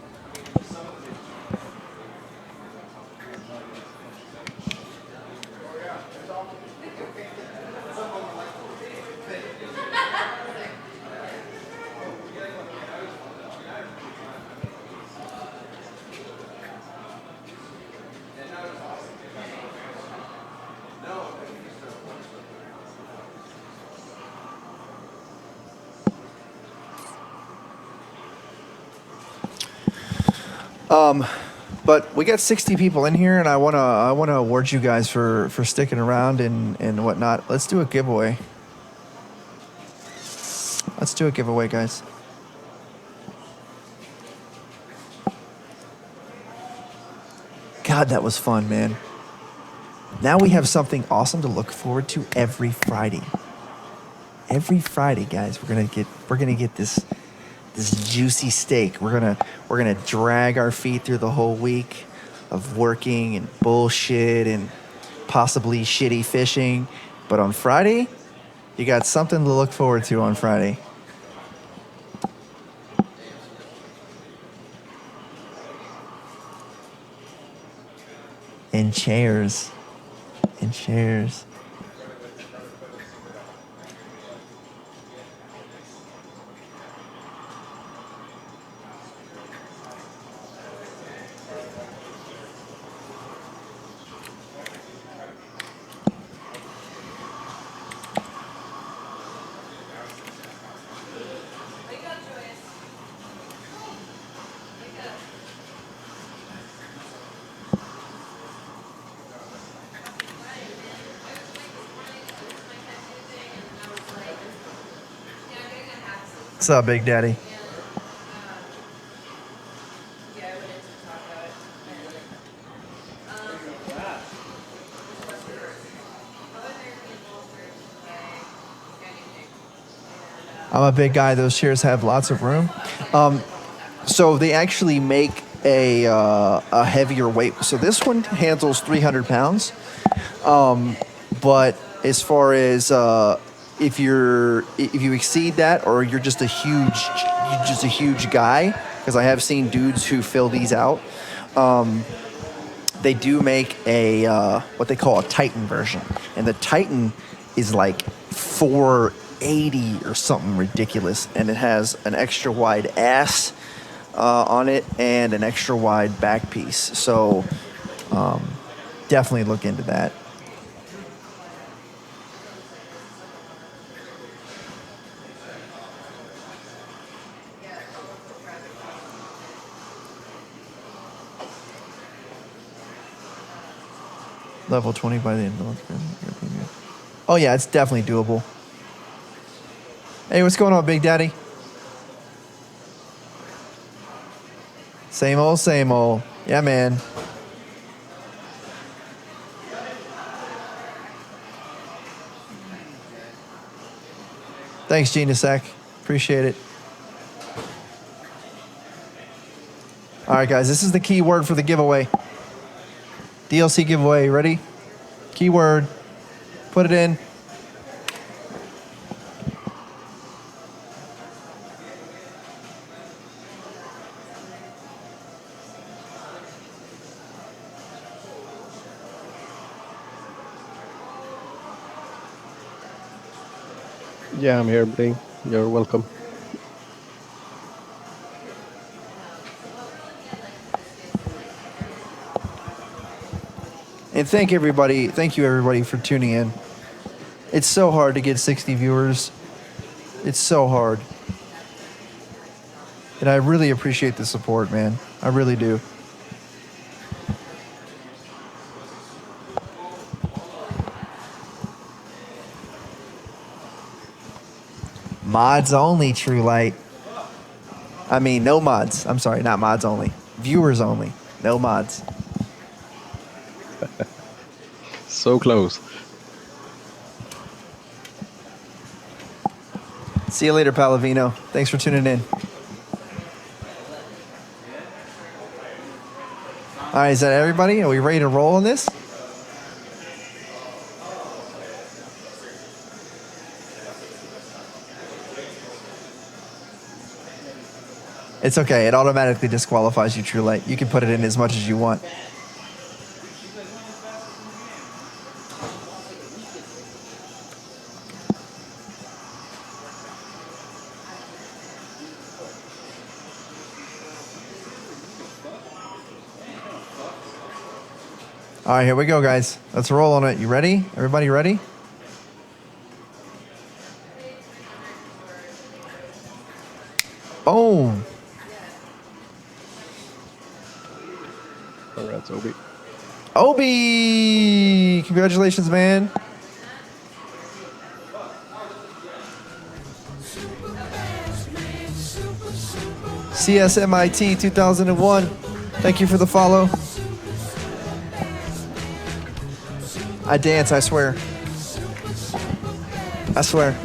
S1: But we got 60 people in here, and I wanna award you guys for sticking around and whatnot. Let's do a giveaway. Let's do a giveaway, guys. God, that was fun, man. Now we have something awesome to look forward to every Friday. Every Friday, guys, we're gonna get this juicy steak. We're gonna drag our feet through the whole week of working and bullshit and possibly shitty fishing. But on Friday, you got something to look forward to on Friday. And chairs. And chairs. What's up, Big Daddy? I'm a big guy. Those chairs have lots of room. So they actually make a heavier weight. So this one handles 300 pounds. But as far as if you exceed that, or you're just a huge guy, because I have seen dudes who fill these out. They do make a what they call a Titan version, and the Titan is like 480 or something ridiculous, and it has an extra wide ass on it and an extra wide back piece. So definitely look into that. Level 20 by the end of the month. Oh yeah, it's definitely doable. Hey, what's going on, Big Daddy? Same old, same old. Yeah, man. Thanks, Genusec. Appreciate it. All right, guys, this is the key word for the giveaway. DLC giveaway, ready? Keyword. Put it in.
S4: Yeah, I'm here, Bling. You're welcome.
S1: And thank you everybody for tuning in. It's so hard to get 60 viewers. It's so hard. And I really appreciate the support, man. I really do. Mods only, True Light. I mean, no mods. I'm sorry, not mods only. Viewers only. No mods.
S4: So close.
S1: See you later, Palavino. Thanks for tuning in. All right, is that everybody? Are we ready to roll on this? It's okay. It automatically disqualifies you, True Light. You can put it in as much as you want. All right, here we go, guys. Let's roll on it. You ready? Everybody ready? Boom.
S4: Congrats, Obi.
S1: Obi! Congratulations, man. CSMIT 2001. Thank you for the follow. I dance, I swear. I swear.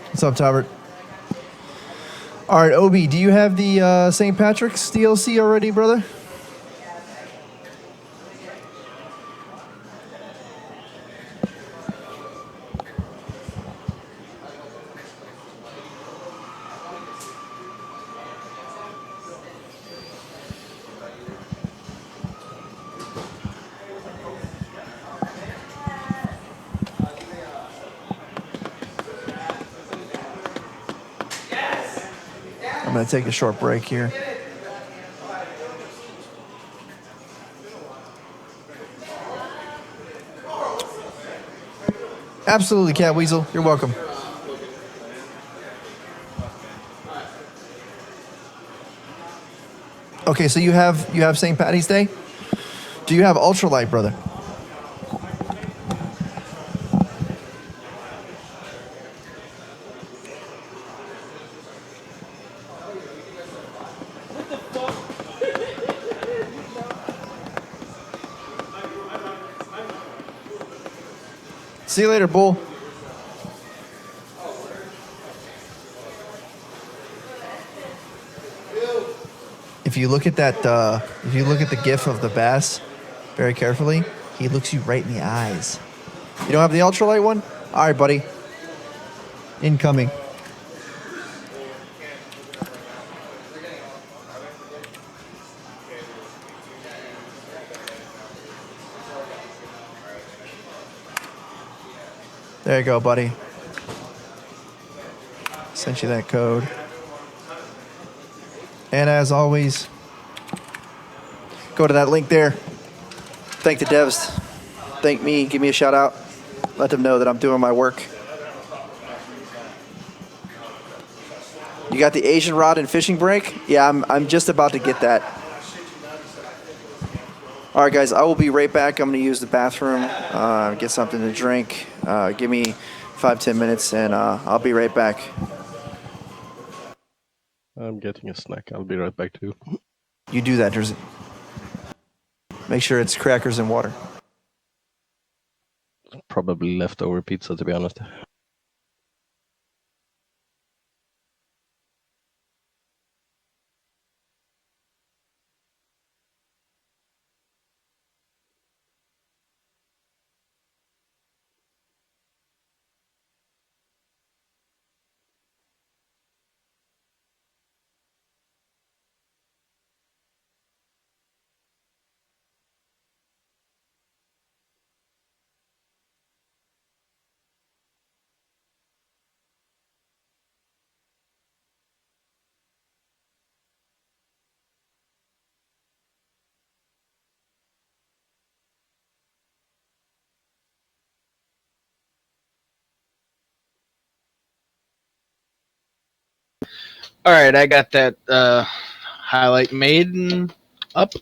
S1: What's up, Talbert? All right, Obi, do you have the St. Patrick's DLC already, brother? I'm going to take a short break here. Absolutely, Cat Weasel. You're welcome. Okay, so you have St. Patty's Day? Do you have ultralight, brother? See you later, Bull. If you look at that, if you look at the GIF of the bass very carefully, he looks you right in the eyes. You don't have the ultralight one? All right, buddy. Incoming. There you go, buddy. Sent you that code. And as always, go to that link there. Thank the devs. Thank me. Give me a shout out. Let them know that I'm doing my work. You got the Asian rod and fishing break? Yeah, I'm just about to get that. All right, guys, I will be right back. I'm going to use the bathroom, get something to drink. Give me 5-10 minutes, and I'll be right back.
S4: I'm getting a snack. I'll be right back too.
S1: You do that, Jersey. Make sure it's crackers and water.
S4: Probably leftover pizza, to be honest.
S3: All right, I got that highlight made and up.